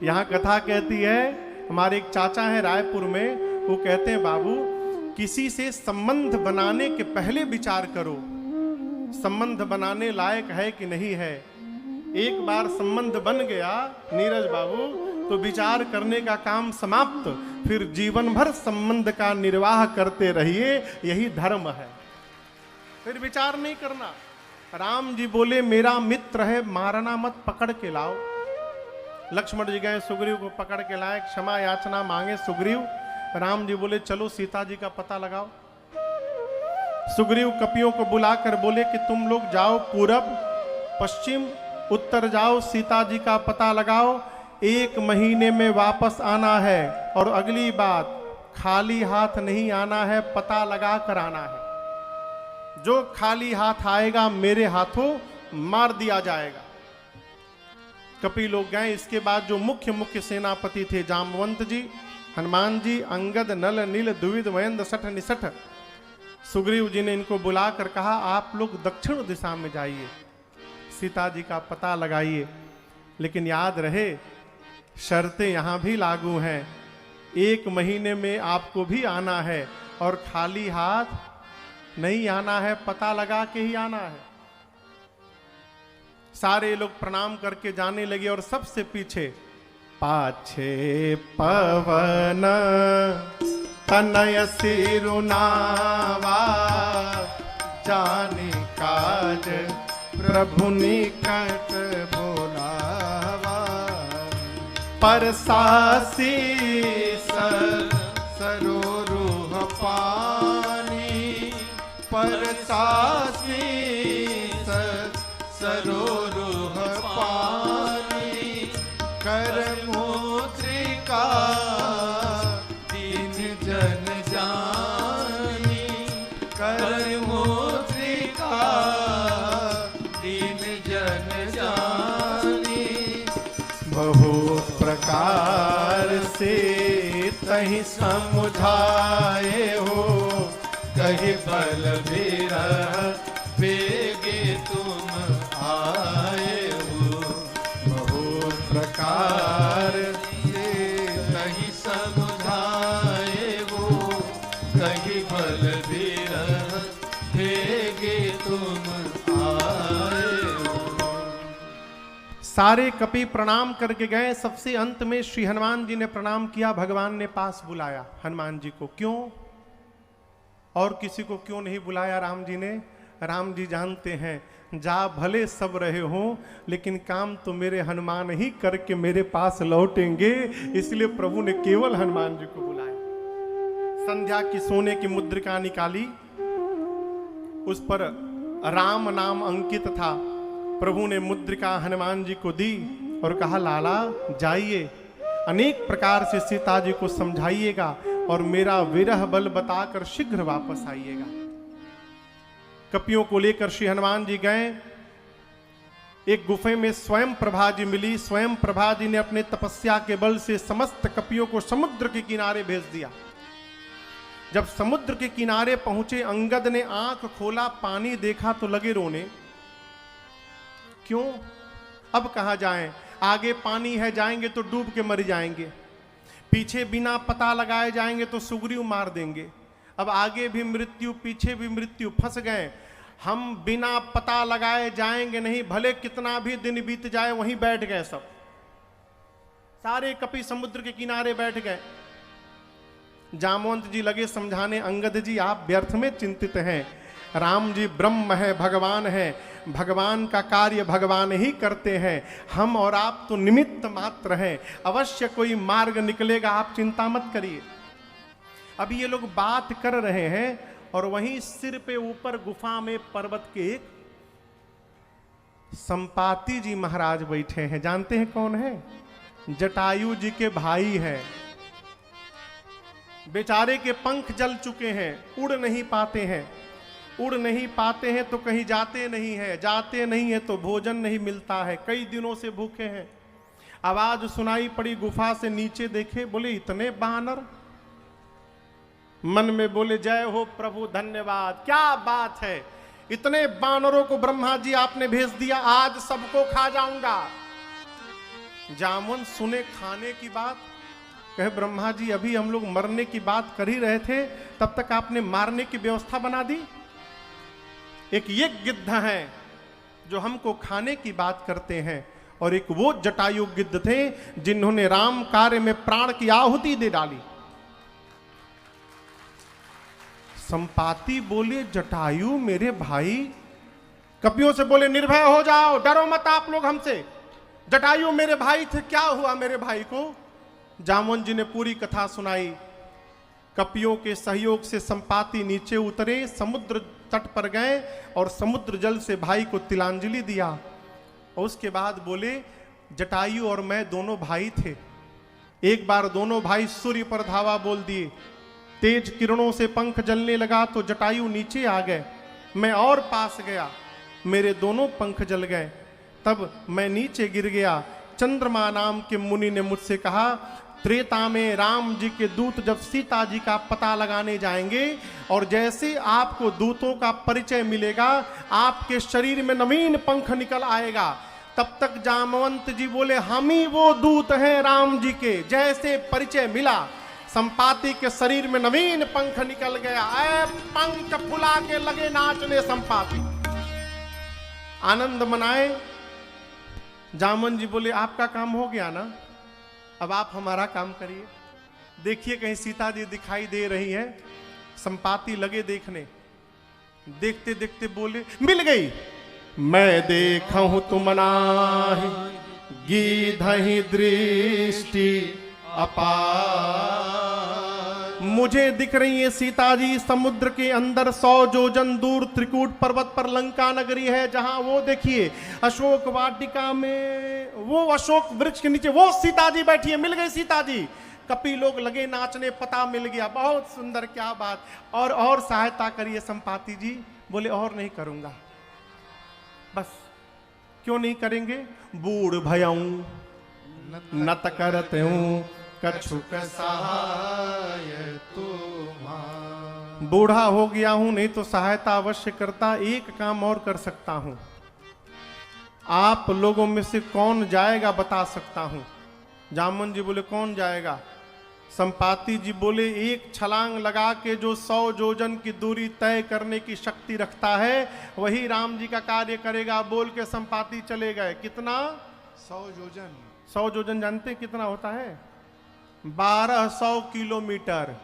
यहां कथा कहती है, हमारे एक चाचा है रायपुर में, वो कहते हैं बाबू किसी से संबंध बनाने के पहले विचार करो, संबंध बनाने लायक है कि नहीं है। एक बार संबंध बन गया नीरज बाबू तो विचार करने का काम समाप्त, फिर जीवन भर संबंध का निर्वाह करते रहिए, यही धर्म है, फिर विचार नहीं करना। राम जी बोले मेरा मित्र है, मारना मत, पकड़ के लाओ। लक्ष्मण जी गए, सुग्रीव को पकड़ के लाए, क्षमा याचना मांगे सुग्रीव। राम जी बोले चलो सीता जी का पता लगाओ। सुग्रीव कपियों को बुलाकर बोले कि तुम लोग जाओ पूरब पश्चिम उत्तर जाओ, सीता जी का पता लगाओ, 1 महीने में वापस आना है, और अगली बात खाली हाथ नहीं आना है, पता लगा कर आना है। जो खाली हाथ आएगा मेरे हाथों मार दिया जाएगा। कपि लोग गए। इसके बाद जो मुख्य सेनापति थे, जामवंत जी, हनुमान जी, अंगद, नल, नील, द्विविद, महेंद्र, सठ, निसठ, सुग्रीव जी ने इनको बुलाकर कहा आप लोग दक्षिण दिशा में जाइए, सीता जी का पता लगाइए, लेकिन याद रहे शर्तें यहां भी लागू हैं। 1 महीने में आपको भी आना है, और खाली हाथ नहीं आना है, पता लगा के ही आना है। सारे लोग प्रणाम करके जाने लगे, और सबसे पीछे पाछे पवन तनय सिरुनावा, जाने काज प्रभु निकट बोलावा। परसासी सरोरुह पानी, परसासी सरोरुह पानी, कर मुद्रिका दीन जन जानी, कर मुद्रिका दीन जन जानी। बहुत प्रकार से तहि समुझाए हो, कही बल विरह बेगे तुम आए हो। बहुत प्रकार से तहि समुझाए हो, कही बल विरह बेगे तुम आए हो। सारे कपि प्रणाम करके गए। सबसे अंत में श्री हनुमान जी ने प्रणाम किया, भगवान ने पास बुलाया हनुमान जी को। क्यों? और किसी को क्यों नहीं बुलाया राम जी ने? राम जी जानते हैं जा भले सब रहे हो, लेकिन काम तो मेरे हनुमान ही करके मेरे पास लौटेंगे, इसलिए प्रभु ने केवल हनुमान जी को बुलाया। संध्या की सोने की मुद्रिका निकाली, उस पर राम नाम अंकित था। प्रभु ने मुद्रिका हनुमान जी को दी और कहा लाला जाइए, अनेक प्रकार से सीता जी को समझाइएगा और मेरा विरह बल बताकर शीघ्र वापस आइएगा। कपियों को लेकर श्री हनुमान जी गए। एक गुफे में स्वयं प्रभा जी मिली। स्वयं प्रभा जी ने अपने तपस्या के बल से समस्त कपियों को समुद्र के किनारे भेज दिया। जब समुद्र के किनारे पहुंचे, अंगद ने आंख खोला, पानी देखा तो लगे रोने। क्यों? अब कहां जाएं? आगे पानी है, जाएंगे तो डूब के मर जाएंगे। पीछे बिना पता लगाए जाएंगे तो सुग्रीव मार देंगे। अब आगे भी मृत्यु, पीछे भी मृत्यु, फंस गए। हम बिना पता लगाए जाएंगे नहीं, भले कितना भी दिन बीत जाए, वहीं बैठ गए। सब सारे कपि समुद्र के किनारे बैठ गए। जामवंत जी लगे समझाने, अंगद जी आप व्यर्थ में चिंतित हैं। राम जी ब्रह्म है, भगवान है, भगवान का कार्य भगवान ही करते हैं। हम और आप तो निमित्त मात्र हैं, अवश्य कोई मार्ग निकलेगा, आप चिंता मत करिए। अभी ये लोग बात कर रहे हैं और वहीं सिर पे ऊपर गुफा में पर्वत के एक संपाति जी महाराज बैठे हैं। जानते हैं कौन है? जटायु जी के भाई हैं। बेचारे के पंख जल चुके हैं, उड़ नहीं पाते हैं। उड़ नहीं पाते हैं तो कहीं जाते नहीं हैं, जाते नहीं हैं तो भोजन नहीं मिलता है, कई दिनों से भूखे हैं। आवाज सुनाई पड़ी गुफा से, नीचे देखे, बोले इतने बानर। मन में बोले जय हो प्रभु, धन्यवाद, क्या बात है, इतने बानरों को ब्रह्मा जी आपने भेज दिया, आज सबको खा जाऊंगा। जामुन सुने खाने की बात, कहे ब्रह्मा जी अभी हम लोग मरने की बात कर ही रहे थे, तब तक आपने मारने की व्यवस्था बना दी। एक ये गिद्ध हैं जो हमको खाने की बात करते हैं, और एक वो जटायु गिद्ध थे जिन्होंने राम कार्य में प्राण की आहुति दे डाली। संपाति बोले जटायु मेरे भाई, कपियों से बोले निर्भय हो जाओ, डरो मत आप लोग हमसे, जटायु मेरे भाई थे, क्या हुआ मेरे भाई को। जामुन जी ने पूरी कथा सुनाई। कपियों के सहयोग से संपाति नीचे उतरे, समुद्र तट पर गए और समुद्र जल से भाई को तिलांजलि दिया। और उसके बाद बोले जटायु और मैं दोनों भाई थे, एक बार दोनों भाई सूर्य पर धावा बोल दिए, तेज किरणों से पंख जलने लगा तो जटायु नीचे आ गए, मैं और पास गया, मेरे दोनों पंख जल गए, तब मैं नीचे गिर गया। चंद्रमा नाम के मुनि ने मुझसे कहा त्रेता में राम जी के दूत जब सीता जी का पता लगाने जाएंगे और जैसे आपको दूतों का परिचय मिलेगा, आपके शरीर में नवीन पंख निकल आएगा। तब तक जामवंत जी बोले हम ही वो दूत हैं राम जी के। जैसे परिचय मिला, संपाति के शरीर में नवीन पंख निकल गया, ऐ पंख फुला के लगे नाचने संपाति, आनंद मनाए। जामन जी बोले आपका काम हो गया ना, अब आप हमारा काम करिए, देखिए कहीं सीता जी दिखाई दे रही है। संपाति लगे देखने, देखते देखते बोले मिल गई। मैं देखा हूं तुम नाही गीधहि दृष्टि अपार, मुझे दिख रही है सीता जी समुद्र के अंदर 100 योजन दूर त्रिकूट पर्वत पर लंका नगरी है, जहां वो देखिए अशोक वाटिका में, वो अशोक वृक्ष के नीचे वो सीता जी बैठी है, मिल गई सीता जी। कपि लोग लगे नाचने, पता मिल गया, बहुत सुंदर, क्या बात, और सहायता करिए संपाति जी। बोले और नहीं करूंगा। बस क्यों नहीं करेंगे, बूढ़ भयाऊं नत करते हूं कछुक सहाय तुम्हार, बूढ़ा हो गया हूं, नहीं तो सहायता अवश्य करता। एक काम और कर सकता हूं, आप लोगों में से कौन जाएगा बता सकता हूं। जामन जी बोले कौन जाएगा। संपाति जी बोले एक छलांग लगा के जो 100 योजन की दूरी तय करने की शक्ति रखता है वही राम जी का कार्य करेगा। बोल के संपाति चले गए। कितना? 100 योजन। 100 योजन जानते हैं कितना होता है? 1200 किलोमीटर।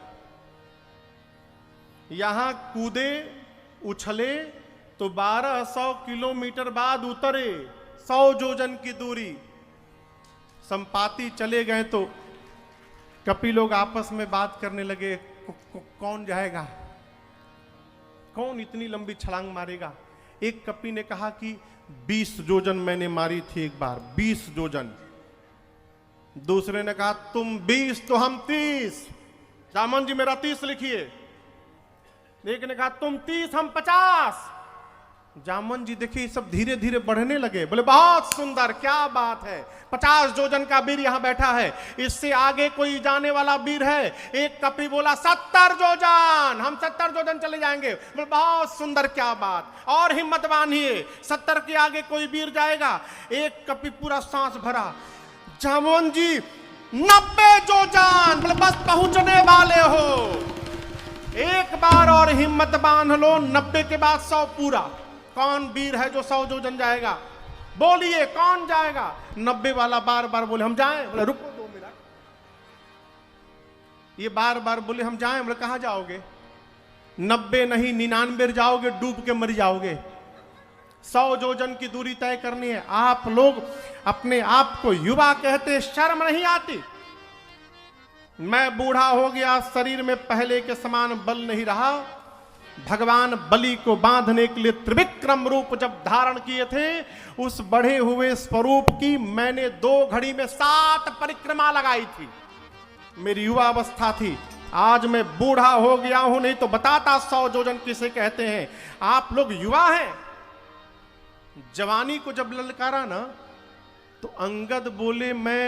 यहां कूदे उछले तो 1200 किलोमीटर बाद उतरे, 100 योजन की दूरी। संपाति चले गए तो कपि लोग आपस में बात करने लगे, कौन जाएगा, कौन इतनी लंबी छलांग मारेगा। एक कपि ने कहा कि 20 योजन मैंने मारी थी एक बार, 20 योजन। दूसरे ने कहा तुम 20 तो हम 30। जामन जी मेरा 30 लिखिए। एक ने कहा तुम 30 हम 50। जामन जी देखिए सब धीरे धीरे बढ़ने लगे। बोले बहुत सुंदर, क्या बात है, 50 योजन का वीर यहां बैठा है, इससे आगे कोई जाने वाला वीर है? एक कपि बोला 70 योजन, हम 70 योजन चले जाएंगे। बोले बहुत सुंदर, क्या बात, और हिम्मत बांधिए, 70 के आगे कोई वीर जाएगा? एक कपि पूरा सांस भरा। जामन जी 90 योजन, बोले बस पहुंचने वाले हो, एक बार और हिम्मत बांध लो, 90 के बाद 100 पूरा। कौन वीर है जो 100 योजन जाएगा? बोलिए कौन जाएगा? 90 वाला बार बार बोले हम जाएं। बोले रुको 2 मिनट। ये बार बार बोले हम जाएं। बोले कहां जाओगे? 90 नहीं 99 जाओगे, डूब के मर जाओगे। 100 योजन की दूरी तय करनी है। आप लोग अपने आप को युवा कहते, शर्म नहीं आती? मैं बूढ़ा हो गया, शरीर में पहले के समान बल नहीं रहा। भगवान बलि को बांधने के लिए त्रिविक्रम रूप जब धारण किए थे, उस बढ़े हुए स्वरूप की मैंने 2 घड़ी में 7 परिक्रमा लगाई थी। मेरी युवा अवस्था थी। आज मैं बूढ़ा हो गया हूं, नहीं तो बताता 100 योजन किसे कहते हैं। आप लोग युवा हैं। जवानी को जब ललकारा ना तो अंगद बोले मैं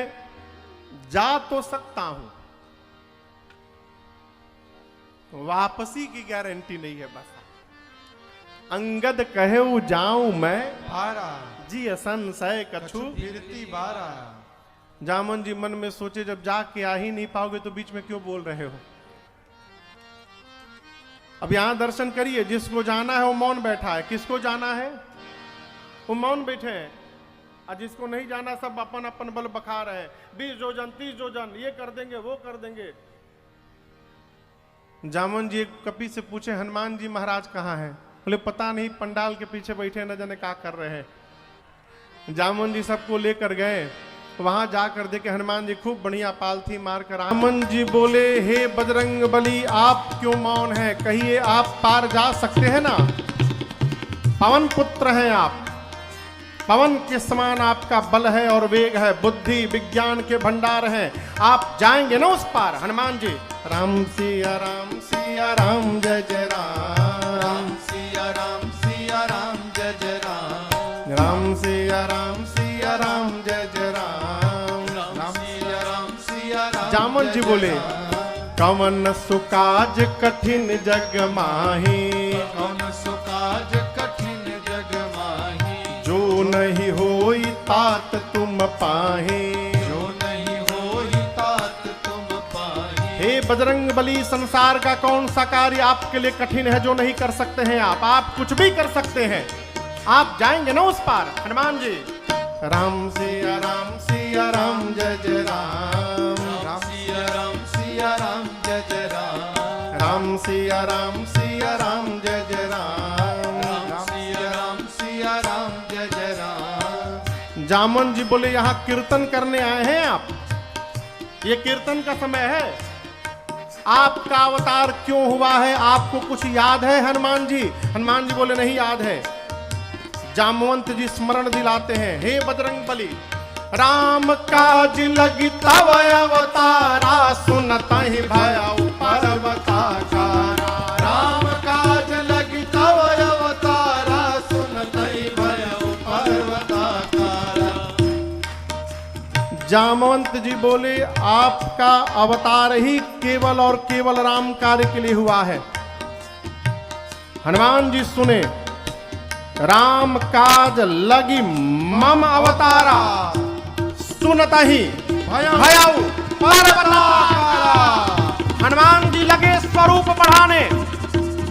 जा तो सकता हूं, वापसी की गारंटी नहीं है। बस अंगद कहे वो जाऊं मैं भारा जी असंशय कछु। फिरती बारा। जामन जी मन में सोचे जब जाके आ ही नहीं पाओगे तो बीच में क्यों बोल रहे हो। अब यहां दर्शन करिए, जिसको जाना है वो मौन बैठा है। किसको जाना है वो मौन बैठे हैं, और जिसको नहीं जाना सब अपन अपन बल बखा रहे हैं। 20 योजन 30 योजन ये कर देंगे वो कर देंगे। जामन जी एक कपि से पूछे हनुमान जी महाराज कहाँ हैं? बोले पता नहीं, पंडाल के पीछे बैठे न जाने क्या कर रहे हैं। जामन जी सबको लेकर गए, वहां जाकर देखे हनुमान जी खूब बढ़िया पालथी मारकर। जामन जी बोले हे बजरंग बली आप क्यों मौन हैं? कहिए आप पार जा सकते हैं ना। पवन पुत्र हैं आप, पवन के समान आपका बल है और वेग है, बुद्धि विज्ञान के भंडार हैं, आप जाएंगे ना उस पार। हनुमान जी राम सिया राम जय जय राम। राम सिया राम जय जय राम। राम सिया राम जय जय राम। राम सिया राम जामन जी बोले कवन सुकाज कठिन जग माही, कौन सुकाज कठिन जग माही। जो नहीं होई तात तुम पाहे। जो नहीं होई तात तुम पाही। हे बजरंग बली संसार का कौन सा कार्य आपके लिए कठिन है जो नहीं कर सकते हैं आप कुछ भी कर सकते हैं, आप जाएंगे ना उस पार। हनुमान जी राम सिया राम जय जय राम। राम सिया राम जय जय राम। राम सिया राम जय जय राम। राम सिया राम जय जय राम। जामन जी बोले यहाँ कीर्तन करने आए हैं आप, ये कीर्तन का समय है, आपका अवतार क्यों हुआ है आपको कुछ याद है? हनुमान जी बोले नहीं याद है। जामवंत जी स्मरण दिलाते हैं हे बजरंग बली राम काज लगी तव अवतारा, सुनता ही भय पर्वताकारा। राम काज लगी तव अवतारा, सुनता ही भय पर्वताकारा। जामवंत जी बोले आपका अवतार ही केवल और केवल राम कार्य के लिए हुआ है। हनुमान जी सुने राम काज लगी मम अवतारा, सुनता ही भयाऊ पर्वताकारा। हनुमान जी लगे स्वरूप बढ़ाने,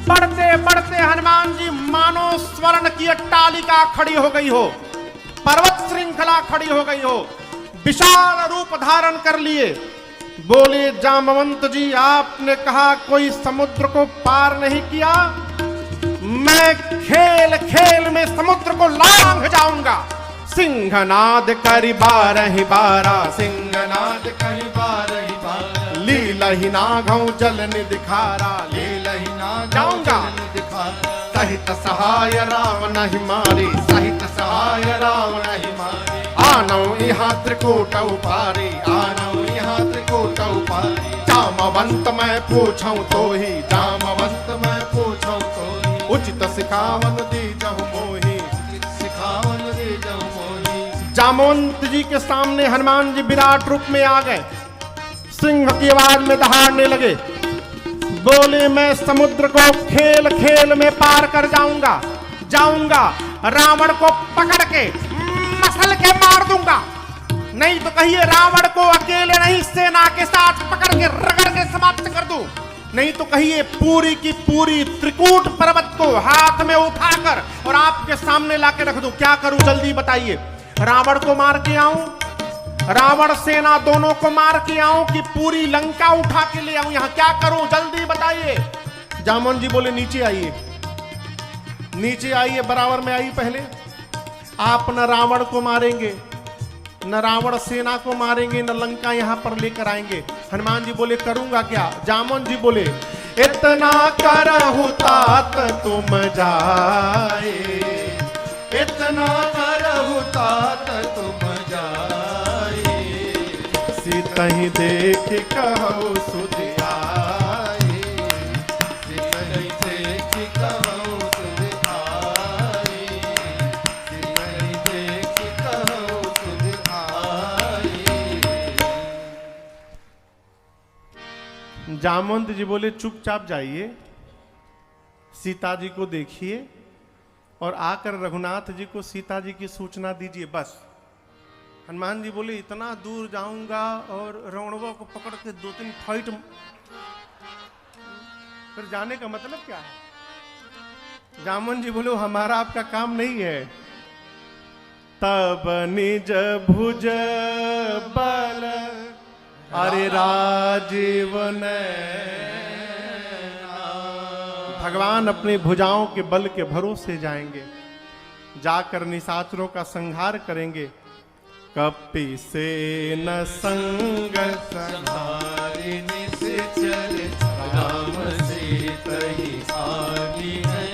बढ़ते बढ़ते हनुमान जी मानो स्वर्ण की अट्टालिका खड़ी हो गई हो, पर्वत श्रृंखला खड़ी हो गई हो, विशाल रूप धारण कर लिए। बोले जामवंत जी आपने कहा कोई समुद्र को पार नहीं किया, मैं खेल खेल में समुद्र को लांघ जाऊंगा। सिंहनाद करी बारहि बारा, सिंहनाद कही बारहि बारा। लीलहि नाघौ जल निधिखारा, लीलहि नाघौ जाऊंगा। जल निधिखारा। सहित सहाय राम नहीं मारी, सहित सहाय राम नहीं मारी। आनौ यहाँ त्रिकूट उपारी, आनौ यहाँ त्रिकूट उपारी। जामवंत मैं पूछूं तो ही, जामवंत मैं पूछूं तो ही। उचित सिखावन दीजहु मोहि, सिखावन दीजहु मोहि। जामवंत जी के सामने हनुमान जी विराट रूप में आ गए, सिंह की आवाज में दहाड़ने लगे। बोले मैं समुद्र को खेल खेल में पार कर जाऊंगा, रावण को पकड़ के मसल के मार दूंगा। नहीं तो कहिए रावण को अकेले नहीं सेना के साथ पकड़ के रगड़ के समाप्त कर दूं। नहीं तो कहिए पूरी की पूरी त्रिकूट पर्वत को हाथ में उठाकर और आपके सामने लाके रख दूं। क्या करूं जल्दी बताइए? रावण को मार के आऊं, रावण सेना दोनों को मार के आऊं कि पूरी लंका उठा के ले आऊं? यहां क्या करूं जल्दी बताइए। जामन जी बोले नीचे आइए, बराबर में आइए। पहले आप न रावण को मारेंगे, न रावण सेना को मारेंगे, न लंका यहां पर लेकर आएंगे। हनुमान जी बोले करूंगा क्या? जामन जी बोले इतना करहु तात तुम जाए, इतना करहु तात तुम जाए। सीतहि देख कहु सुध आए, सीतहि देख कहु सुध आए। सीतहि देख कहु सुध जामवंत जी बोले चुपचाप जाइए, सीता जी को देखिए और आकर रघुनाथ जी को सीता जी की सूचना दीजिए, बस। हनुमान जी बोले इतना दूर जाऊंगा और रावणवा को पकड़ के 2-3 फाइट, फिर जाने का मतलब क्या है? जामवंत जी बोले हमारा आपका काम नहीं है। तब निज भुज बल अरे राजीव भगवान अपने भुजाओं के बल के भरोसे जाएंगे, जाकर निशाचरों का संहार करेंगे। कपि से न संग संहारि निश्चर राम सीतहि आनी है,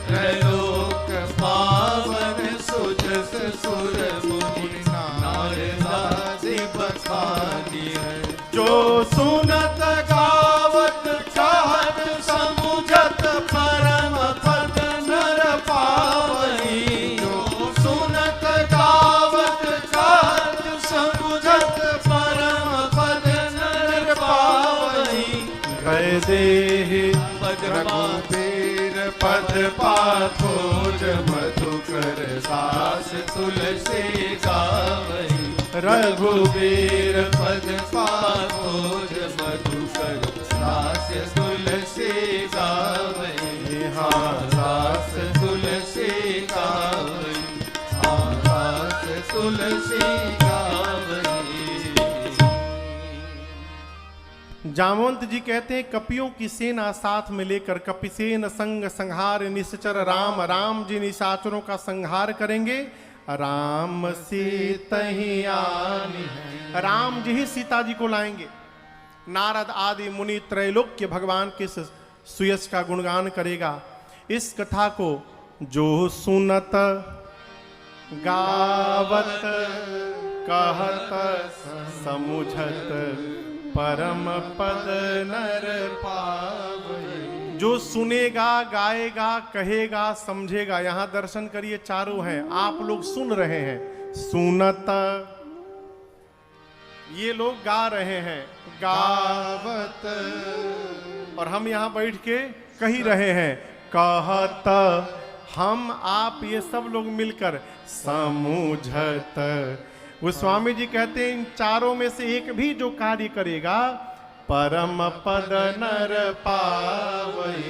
त्रैलोक पावन सुजस सुर मुनि नारदादि बखानी है। जो सुनत गावत चाहत समुझत परम पद नर पावई। जो सुनत गावत चाहत समुझत परम पद नर पावई। गए देहि रघुबीर पद पाथोज मधुकर दास तुलसी गावई। रघुबीर पद पाथोज मधुकर दास तुलसी गावई। हाँ दास तुलसी गावई, हाँ दास तुलसी गावई। जामवंत जी कहते हैं कपियों की सेना साथ में लेकर कपिसेन संग संहार निश्चर राम, राम जी निशाचरों का संहार करेंगे। राम सीतहि आनी है, राम जी ही सीता जी को लाएंगे। नारद आदि मुनि त्रैलोक्य भगवान के सुयश का गुणगान करेगा। इस कथा को जो सुनत गावत कहत समुझत परम पद नर पावई। जो सुनेगा, गाएगा, कहेगा, समझेगा। यहां दर्शन करिए, चारों हैं, आप लोग सुन रहे हैं। सुनत, ये लोग गा रहे हैं, गावत, और हम यहां बैठ के कही रहे हैं, कहत, हम आप ये सब लोग मिलकर समुझत। गोस्वामी जी कहते हैं इन चारों में से एक भी जो कार्य करेगा परम पद नर पावई,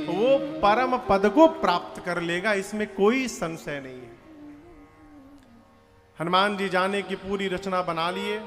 वो परम पद को प्राप्त कर लेगा, इसमें कोई संशय नहीं है। हनुमान जी जाने की पूरी रचना बना लिए।